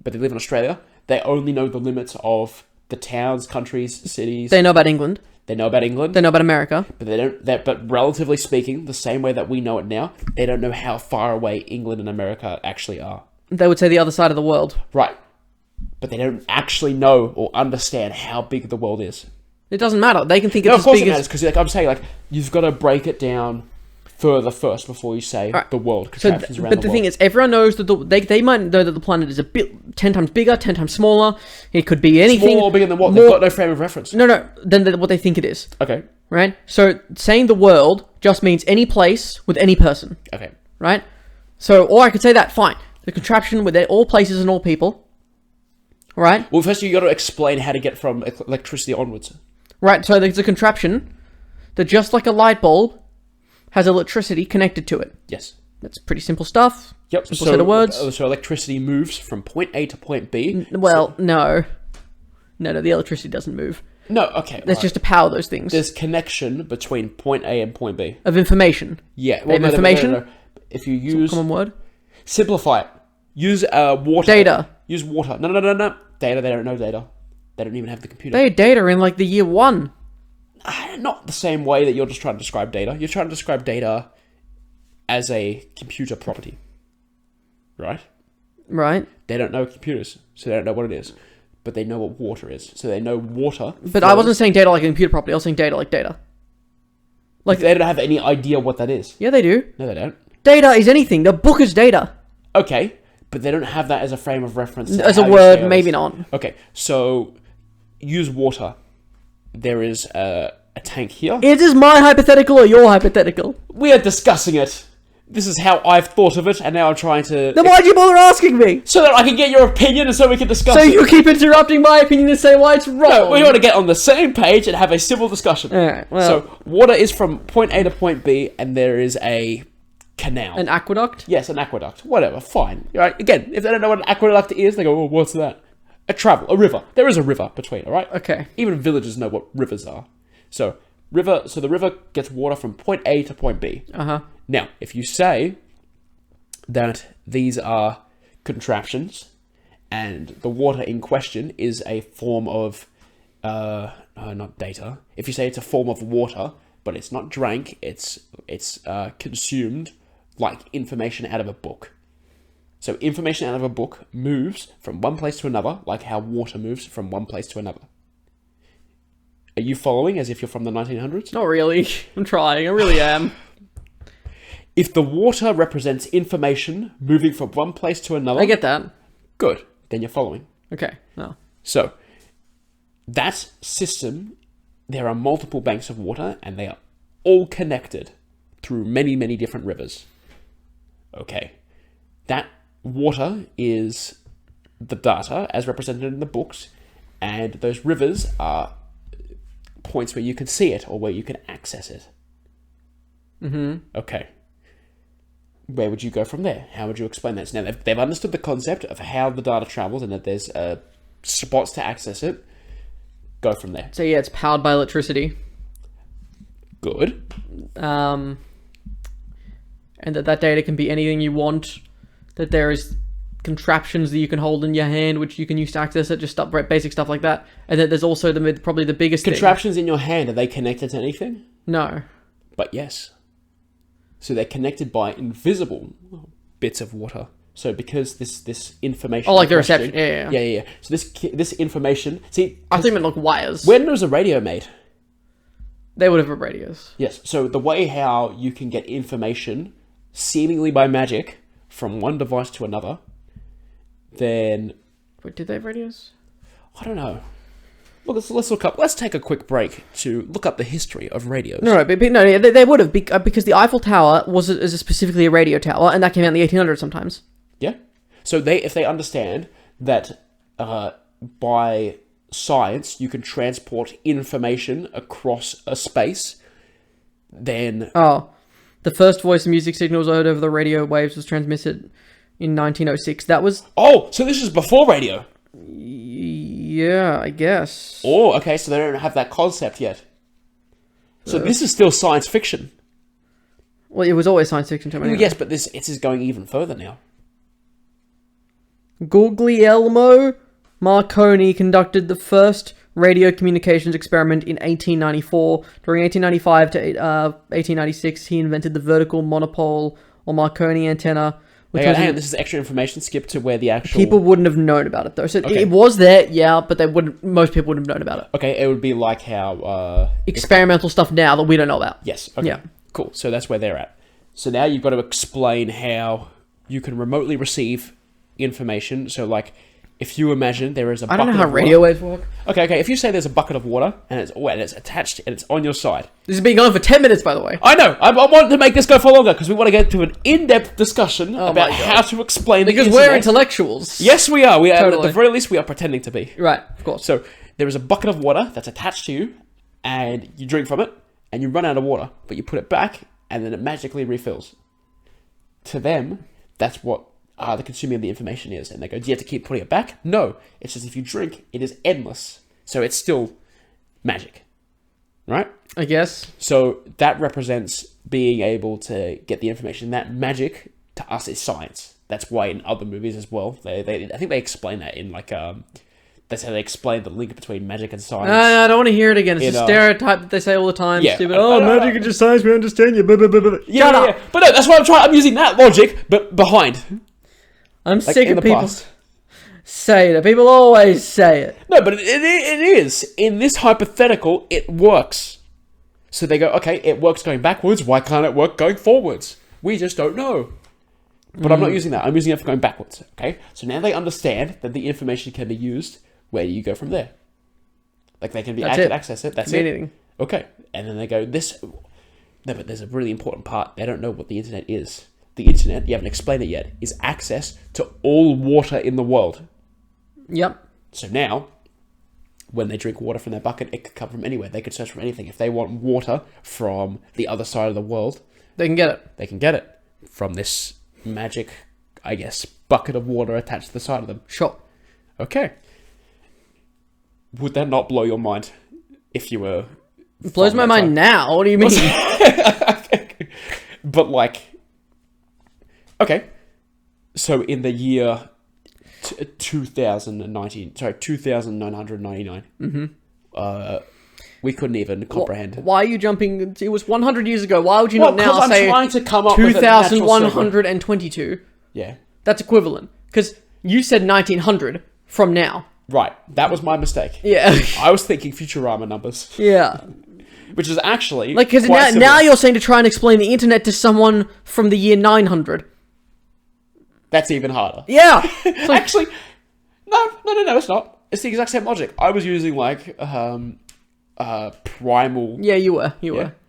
but they live in Australia, they only know the limits of the towns, countries, cities. They know about England. They know about England. They know about America. But they don't. But relatively speaking, the same way that we know it now, they don't know how far away England and America actually are. They would say the other side of the world. Right. But they don't actually know or understand how big the world is. It doesn't matter. They can think No, it's of course as big it matters, because like I'm saying, like you've got to break it down further first before you say the world. So, but the thing is, everyone knows that they might know that the planet is a bit 10 times bigger, 10 times smaller. It could be anything. Smaller or bigger than what? They've got no frame of reference. No, than what they think it is. Okay. Right? So saying the world just means any place with any person. Okay. Right? So, or I could say that, fine. The contraption with all places and all people. Right? Well, first you got to explain how to get from electricity onwards. Right, so there's a contraption that, just like a light bulb, has electricity connected to it. Yes. That's pretty simple stuff. Yep. Simple set of words. So electricity moves from point A to point B. No, the electricity doesn't move. No, okay. That's just to power those things. There's connection between point A and point B. Of information. Yeah. Well, information? No. If you use... Common word? Simplify it. Use water. Data. Use water. No. Data, they don't know data. They don't even have the computer. They had data in like the year 1. Not the same way that you're just trying to describe data. You're trying to describe data as a computer property. Right? Right. They don't know computers, so they don't know what it is. But they know what water is. So they know water. But I wasn't saying data like a computer property. I was saying data like data. Like they don't have any idea what that is. Yeah, they do. No, they don't. Data is anything. The book is data. Okay, but they don't have that as a frame of reference. As a word, maybe not. Okay, so use water. There is a tank here. Is this my hypothetical or your hypothetical? We are discussing it. This is how I've thought of it, and now I'm trying to... Then why'd you bother asking me? So that I can get your opinion and so we can discuss it. So you keep interrupting my opinion and say why it's wrong. No, we want to get on the same page and have a civil discussion. Alright, well... So, water is from point A to point B, and there is a canal. An aqueduct? Yes, an aqueduct. Whatever, fine. Right? Again, if they don't know what an aqueduct is, they go, well, what's that? A river. There is a river between, alright? Okay. Even villagers know what rivers are. So the river gets water from point A to point B. Uh-huh. Now, if you say that these are contraptions and the water in question is a form of, not data. If you say it's a form of water, but it's not drank, it's consumed like information out of a book. So information out of a book moves from one place to another, like how water moves from one place to another. Are you following as if you're from the 1900s? Not really. I'm trying. I really am. If the water represents information moving from one place to another... I get that. Good. Then you're following. Okay. No. So, that system, there are multiple banks of water, and they are all connected through many, many different rivers. Okay. That water is the data as represented in the books, and those rivers are points where you can see it or where you can access it. Okay. Where would you go from there? How would you explain that? So now they've understood the concept of how the data travels and that there's spots to access it. Go from there. So yeah, it's powered by electricity. Good. And that data can be anything you want. That there is contraptions that you can hold in your hand, which you can use to access it. Just stuff, basic stuff like that. And then there's also probably the biggest contraptions in your hand. Are they connected to anything? No. But yes. So they're connected by invisible bits of water. So because this information... Oh, like the reception. Yeah. Yeah. So this information... See, I think it meant like wires. When was a radio made? They would have had radios. Yes. So the way how you can get information, seemingly by magic, from one device to another, then... Wait, did they have radios? I don't know. Look, let's look up. Let's take a quick break to look up the history of radios. No, they would have because the Eiffel Tower is specifically a radio tower, and that came out in the 1800s sometimes. Yeah. So if they understand that by science you can transport information across a space, then the first voice music signals heard over the radio waves was transmitted in 1906. That was so this is before radio. Yeah, I guess. Oh, okay, so they don't have that concept yet. So this is still science fiction. Well, it was always science fiction to me. Well, yes, but this is going even further now. Guglielmo Marconi conducted the first radio communications experiment in 1894. During 1895 to 1896, he invented the vertical monopole or Marconi antenna. Hang on, this is extra information. Skip to where the actual... People wouldn't have known about it, though. So it was there, yeah, but most people wouldn't have known about it. Okay, it would be like how... experimental stuff now that we don't know about. Yes, okay. Yeah. Cool, so that's where they're at. So now you've got to explain how you can remotely receive information. So, like, if you imagine there is a bucket of water... I don't know how radio waves work. Okay, if you say there's a bucket of water, and it's wet, and it's attached, and it's on your side... This has been going for 10 minutes, by the way. I know! I wanted to make this go for longer, because we want to get to an in-depth discussion about how to explain because we're intellectuals. Yes, we are. Totally. At the very least, we are pretending to be. Right, of course. So, there is a bucket of water that's attached to you, and you drink from it, and you run out of water, but you put it back, and then it magically refills. To them, that's what the consuming of the information is. And they go, do you have to keep putting it back? No. It's just if you drink, it is endless. So it's still magic. Right? I guess. So that represents being able to get the information. That magic, to us, is science. That's why in other movies as well, I think they explain that in like... That's how they explain the link between magic and science. I don't want to hear it again. It's a stereotype that they say all the time. Yeah. Stupid. Magic is just science. We understand you. Shut up. But no, that's what I'm using that logic, but behind. I'm sick of people say it. People always say it. No, but it is. In this hypothetical, it works. So they go, okay, it works going backwards. Why can't it work going forwards? We just don't know. But I'm not using that. I'm using it for going backwards. Okay? So now they understand that the information can be used. Where do you go from there? Like, they can be access it. That's it. Anything. Okay. And then they go, No, but there's a really important part. They don't know what the internet is. The internet, you haven't explained it yet, is access to all water in the world. Yep. So now, when they drink water from their bucket, it could come from anywhere. They could search for anything. If they want water from the other side of the world... They can get it. They can get it from this magic, I guess, bucket of water attached to the side of them. Sure. Okay. Would that not blow your mind if you were... It blows my mind now. What do you mean? But like... Okay. So in the year 2999, we couldn't even comprehend. Why are you jumping? It was 100 years ago. Why would you not now I'm say trying to come up with 2122? Yeah. That's equivalent. Because you said 1900 from now. Right. That was my mistake. Yeah. I was thinking Futurama numbers. Yeah. Which is actually like, because now you're saying to try and explain the internet to someone from the year 900. That's even harder. Yeah. Actually, no, it's not. It's the exact same logic. I was using like primal. Yeah, you were.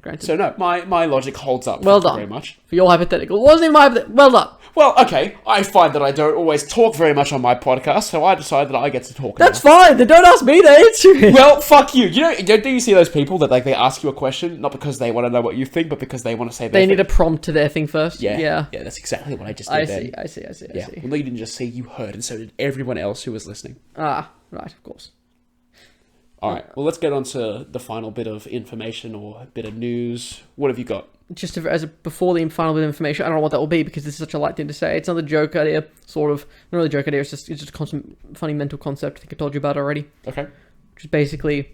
Granted. So no, my logic holds up. Well Thank you done. very much. For your hypothetical. It wasn't even my hypothetical. Well done. Well, okay. I find that I don't always talk very much on my podcast, so I decide that I get to talk. That's fine. Then don't ask me to answer it. Well, fuck you. Do you see those people that like they ask you a question not because they want to know what you think, but because they want to say They need a prompt to their thing first. Yeah. That's exactly what I just did. I see. Yeah. Well, you didn't just see, you heard, and so did everyone else who was listening. Ah, right, of course. All right. Well, let's get on to the final bit of information or a bit of news. What have you got? Just before the final bit of information, I don't know what that will be because this is such a light thing to say. It's another joke idea, sort of. Not really a joke idea. It's just a constant, funny mental concept. I think I told you about it already. Okay. Which is basically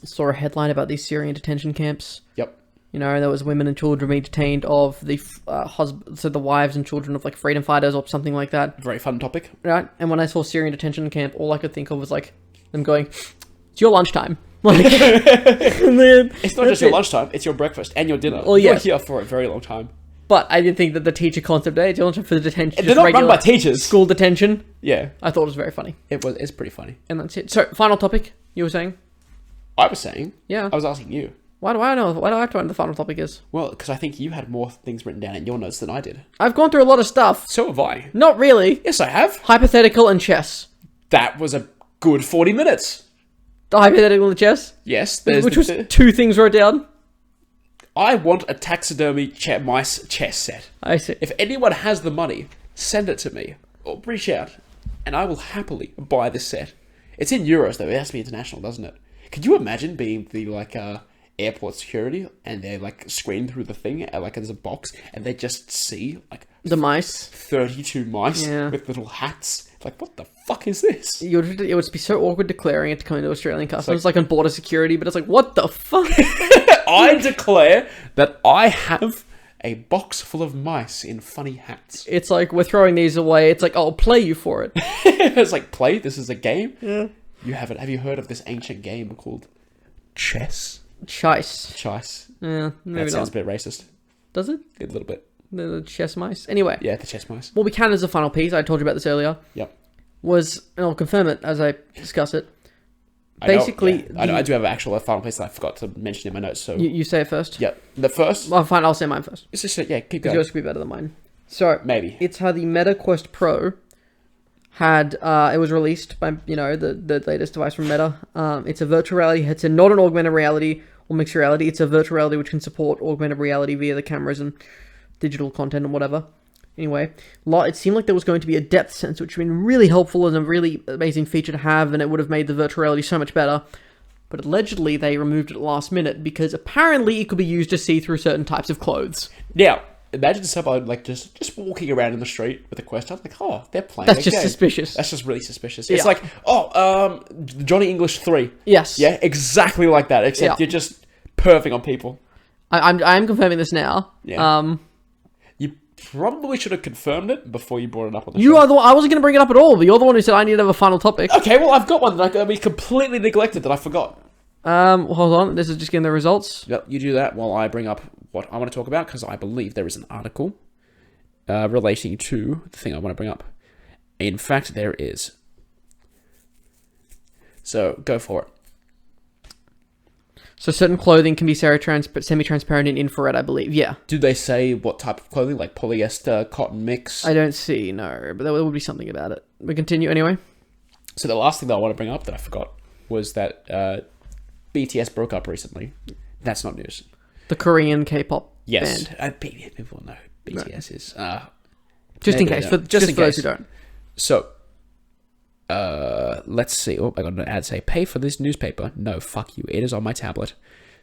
saw a headline about these Syrian detention camps. Yep. You know, there was women and children being detained of the the wives and children of like freedom fighters or something like that. Very fun topic. Right. And when I saw Syrian detention camp, all I could think of was like them going, "It's your lunchtime." Like, it's not just your lunchtime; it's your breakfast and your dinner. Well, You're yes. here for a very long time. But I did think that the teacher concept, it's your lunchtime for the detention. They're not run by teachers. School detention. Yeah, I thought it was very funny. It's pretty funny. And that's it. So, final topic. You were saying? I was saying. Yeah. I was asking you. Why do I know? Why do I have to know what the final topic is? Well, because I think you had more things written down in your notes than I did. I've gone through a lot of stuff. So have I. Not really. Yes, I have. Hypothetical and chess. That was a good 40 minutes. The hypothetical and chess? Yes. Which was 2 things wrote down. I want a taxidermy mice chess set. I see. If anyone has the money, send it to me. Or reach out. And I will happily buy this set. It's in euros, though. It has to be international, doesn't it? Could you imagine being the, airport security and they're, screened through the thing, and, there's a box, and they just see, The mice. 32 mice with little hats. Like, what the fuck is this? It would be so awkward declaring it to come into Australian customs, like on border security, but it's like, what the fuck? I declare that I have a box full of mice in funny hats. It's like, we're throwing these away. It's like, I'll play you for it. It's like, play? This is a game? Yeah. You haven't. Have you heard of this ancient game called chess? Chice. Yeah, maybe that sounds not. a bit racist. Does it? A little bit. The chess mice? Anyway. Yeah, the chess mice. What we can as a final piece, I told you about this earlier, Yep. was, and I'll confirm it as I discuss it, basically... I do have an actual final piece that I forgot to mention in my notes, so... You say it first? Yep. The first... Well, fine, I'll say mine first. It's just, keep Because going. yours could be better than mine. So, Maybe. It's how the Meta Quest Pro had, it was released by, the latest device from Meta. It's a virtual reality headset, not an augmented reality or mixed reality. It's a virtual reality which can support augmented reality via the cameras and digital content and whatever. Anyway, it seemed like there was going to be a depth sensor, which would have been really helpful and a really amazing feature to have, and it would have made the virtual reality so much better. But allegedly, they removed it at the last minute because apparently it could be used to see through certain types of clothes. Now, imagine someone just walking around in the street with a Quest. I'm like, oh, they're playing. That's a just game. suspicious. That's just really suspicious. Yeah. It's like, Johnny English 3. Yes. Yeah, exactly like that. Except you're just perfing on people. I am confirming this now. Yeah. You probably should have confirmed it before you brought it up on the You show. are the one, I wasn't going to bring it up at all, but you're the one who said I need to have a final topic. Okay, well, I've got one that we completely neglected that I forgot. Hold on. This is just getting the results. Yep, you do that while I bring up what I want to talk about, because I believe there is an article relating to the thing I want to bring up. In fact, there is. So, go for it. So certain clothing can be semi-transparent in infrared, I believe. Yeah. Do they say what type of clothing, like polyester, cotton mix? I don't see, no. But there would be something about it. We continue anyway. So the last thing that I want to bring up that I forgot was that BTS broke up recently. That's not news. The Korean K-pop Yes. band. People know who BTS is. Just in case. For those who don't. So, let's see. Oh, I got an ad say, pay for this newspaper. No, fuck you. It is on my tablet.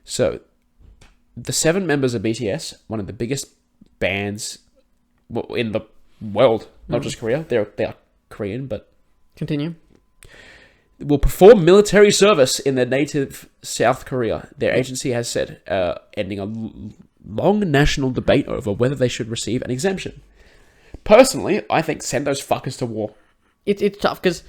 So, the 7 members of BTS, one of the biggest bands in the world, not just Korea. They are Korean, but... Continue. Will perform military service in their native South Korea. Their agency has said, ending a long national debate over whether they should receive an exemption. Personally, I think send those fuckers to war. It's tough, because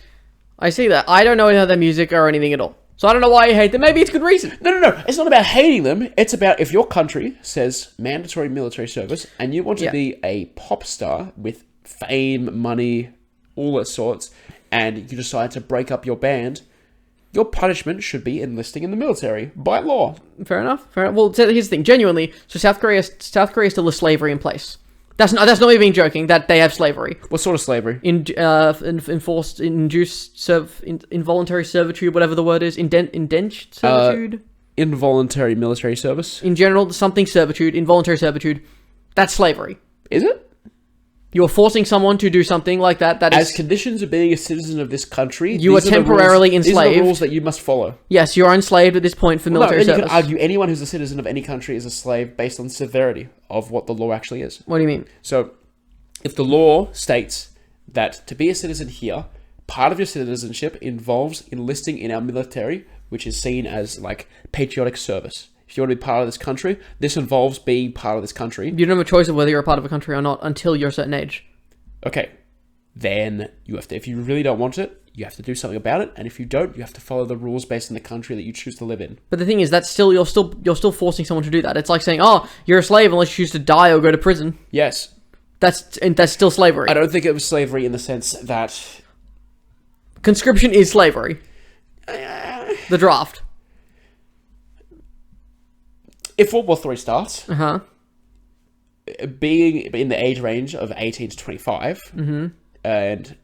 I see that. I don't know any of their music or anything at all. So I don't know why you hate them. Maybe it's good reason. No. It's not about hating them. It's about if your country says mandatory military service and you want to be a pop star with fame, money, all that sorts, and you decide to break up your band, your punishment should be enlisting in the military by law. Fair enough. Well, so here's the thing. Genuinely, so South Korea still has slavery in place. That's not me being joking. That they have slavery. What sort of slavery? Enforced, induced, involuntary servitude, whatever the word is, indentured servitude. Involuntary military service. In general, something servitude, involuntary servitude. That's slavery. Is it? You're forcing someone to do something like that. As conditions of being a citizen of this country, you are temporarily enslaved. These are the rules that you must follow. Yes, you're enslaved at this point for military service. You can argue anyone who's a citizen of any country is a slave based on severity of what the law actually is. What do you mean? So, if the law states that to be a citizen here, part of your citizenship involves enlisting in our military, which is seen as like patriotic service. If you want to be part of this country, this involves being part of this country. You don't have a choice of whether you're a part of a country or not until you're a certain age. Okay. Then you have to, if you really don't want it, you have to do something about it. And if you don't, you have to follow the rules based on the country that you choose to live in. But the thing is, that's still you're still forcing someone to do that. It's like saying, "Oh, you're a slave unless you choose to die or go to prison." Yes. That's still slavery. I don't think it was slavery in the sense that conscription is slavery. The draft. If World War III starts, Uh-huh. being in the age range of 18 to 25, and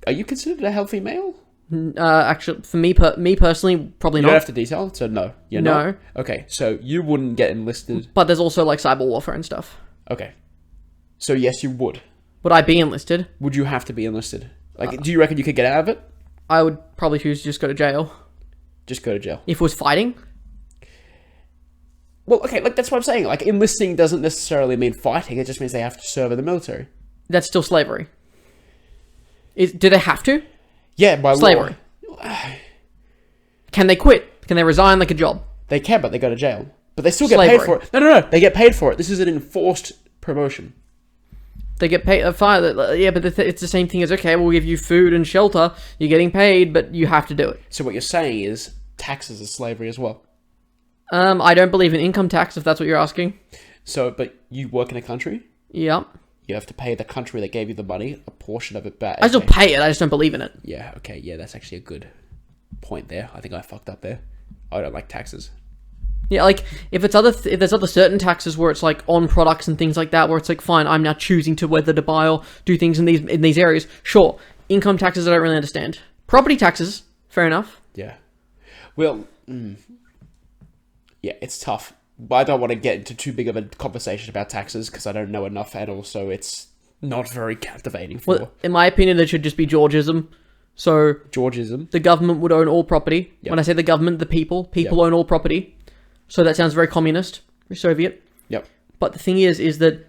are you considered a healthy male? Actually, for me personally, probably You not. don't have to detail, so no. You're No. not? Okay, so you wouldn't get enlisted. But there's also like cyber warfare and stuff. Okay. So yes, you would. Would I be enlisted? Would you have to be enlisted? Like, do you reckon you could get out of it? I would probably choose to just go to jail. Just go to jail. If it was fighting? Well, okay, like that's what I'm saying. Like, enlisting doesn't necessarily mean fighting. It just means they have to serve in the military. That's still slavery. Do they have to? Yeah, by Slavery. law. Can they quit? Can they resign like a job? They can, but they go to jail. But they still get Slavery. paid for it. No. They get paid for it. This is an enforced promotion. They get paid. Fine. Yeah, but it's the same thing as, okay, we'll give you food and shelter. You're getting paid, but you have to do it. So what you're saying is taxes is slavery as well. I don't believe in income tax, if that's what you're asking. So, but you work in a country, Yeah. you have to pay the country that gave you the money a portion of it back. I still pay it, I just don't believe in it. Yeah, okay, yeah, that's actually a good point there. I think I fucked up there. I don't like taxes. Yeah, like, if there's other certain taxes where it's like on products and things like that, where it's like, fine, I'm now choosing to whether to buy or do things in these areas. Sure. Income taxes, I don't really understand. Property taxes, fair enough. Yeah. Well, yeah, it's tough. But I don't want to get into too big of a conversation about taxes because I don't know enough, and also it's not very captivating for... Well, in my opinion, it should just be Georgism. So Georgism. the government would own all property. Yep. When I say the government, the people Yep. own all property. So that sounds very communist, Soviet. Yep. But the thing is that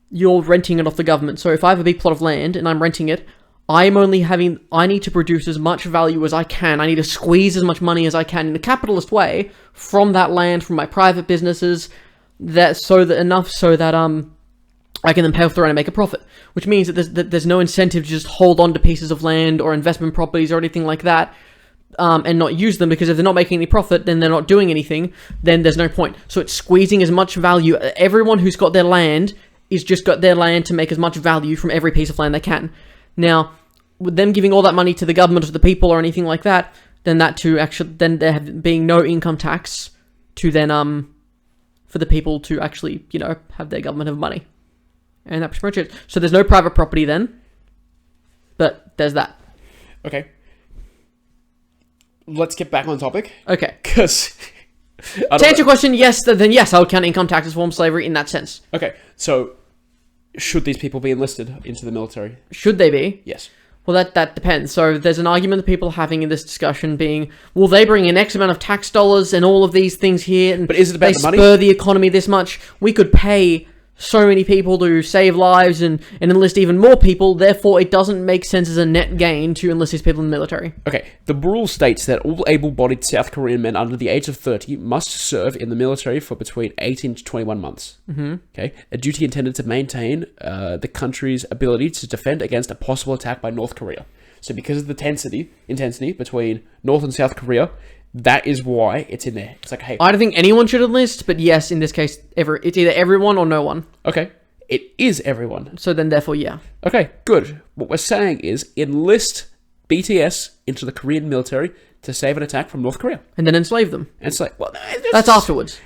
you're renting it off the government. So if I have a big plot of land and I'm renting it, I need to produce as much value as I can. I need to squeeze as much money as I can in a capitalist way from that land, from my private businesses, so that I can then pay off the rent and make a profit. Which means that there's no incentive to just hold on to pieces of land or investment properties or anything like that, and not use them, because if they're not making any profit, then they're not doing anything, then there's no point. So it's squeezing as much value. Everyone who's got their land is just got their land to make as much value from every piece of land they can. Now, with them giving all that money to the government or to the people or anything like that, then there being no income tax to then for the people to actually, have their government have money. And that's pretty much it. So there's no private property then, but there's that. Okay. Let's get back on topic. Okay. Because... To answer your question, yes, then yes, I would count income tax as a form of slavery in that sense. Okay, so should these people be enlisted into the military? Should they be? Yes. Well, that depends. So there's an argument that people are having in this discussion being, will they bring in X amount of tax dollars and all of these things here, and but is it about the money? spur the economy this much? We could pay so many people to save lives and enlist even more people, therefore it doesn't make sense as a net gain to enlist these people in the military. Okay, the rule states that all able-bodied South Korean men under the age of 30 must serve in the military for between 18 to 21 months. Mm-hmm. Okay, a duty intended to maintain the country's ability to defend against a possible attack by North Korea. So because of the intensity between North and South Korea, that is why it's in there. It's like, hey... I don't think anyone should enlist, but yes, in this case, it's either everyone or no one. Okay, it is everyone. So then, therefore, yeah. Okay, good. What we're saying is enlist BTS into the Korean military to save an attack from North Korea. And then enslave them. And it's like, well, That's afterwards.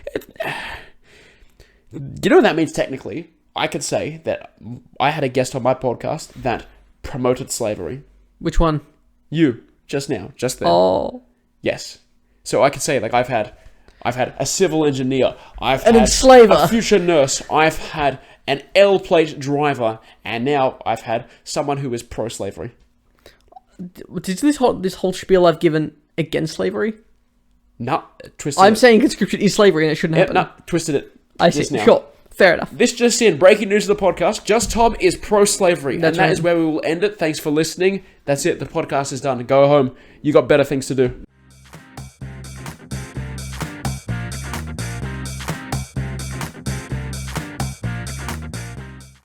You know what that means technically? I could say that I had a guest on my podcast that promoted slavery. Which one? You, just now, just then. Oh. Yes. So I could say, like, I've had a civil engineer, I've An had enslaver. a future nurse, I've had an L-plate driver, and now I've had someone who is pro-slavery. Is this whole spiel I've given against slavery? No, twisted I'm it. saying conscription is slavery and it shouldn't happen. No, twisted it. I see. just now. Sure. Fair enough. This just in, breaking news of the podcast, JustTom is pro-slavery. That's and that right. is where we will end it. Thanks for listening. That's it. The podcast is done. Go home. You got better things to do.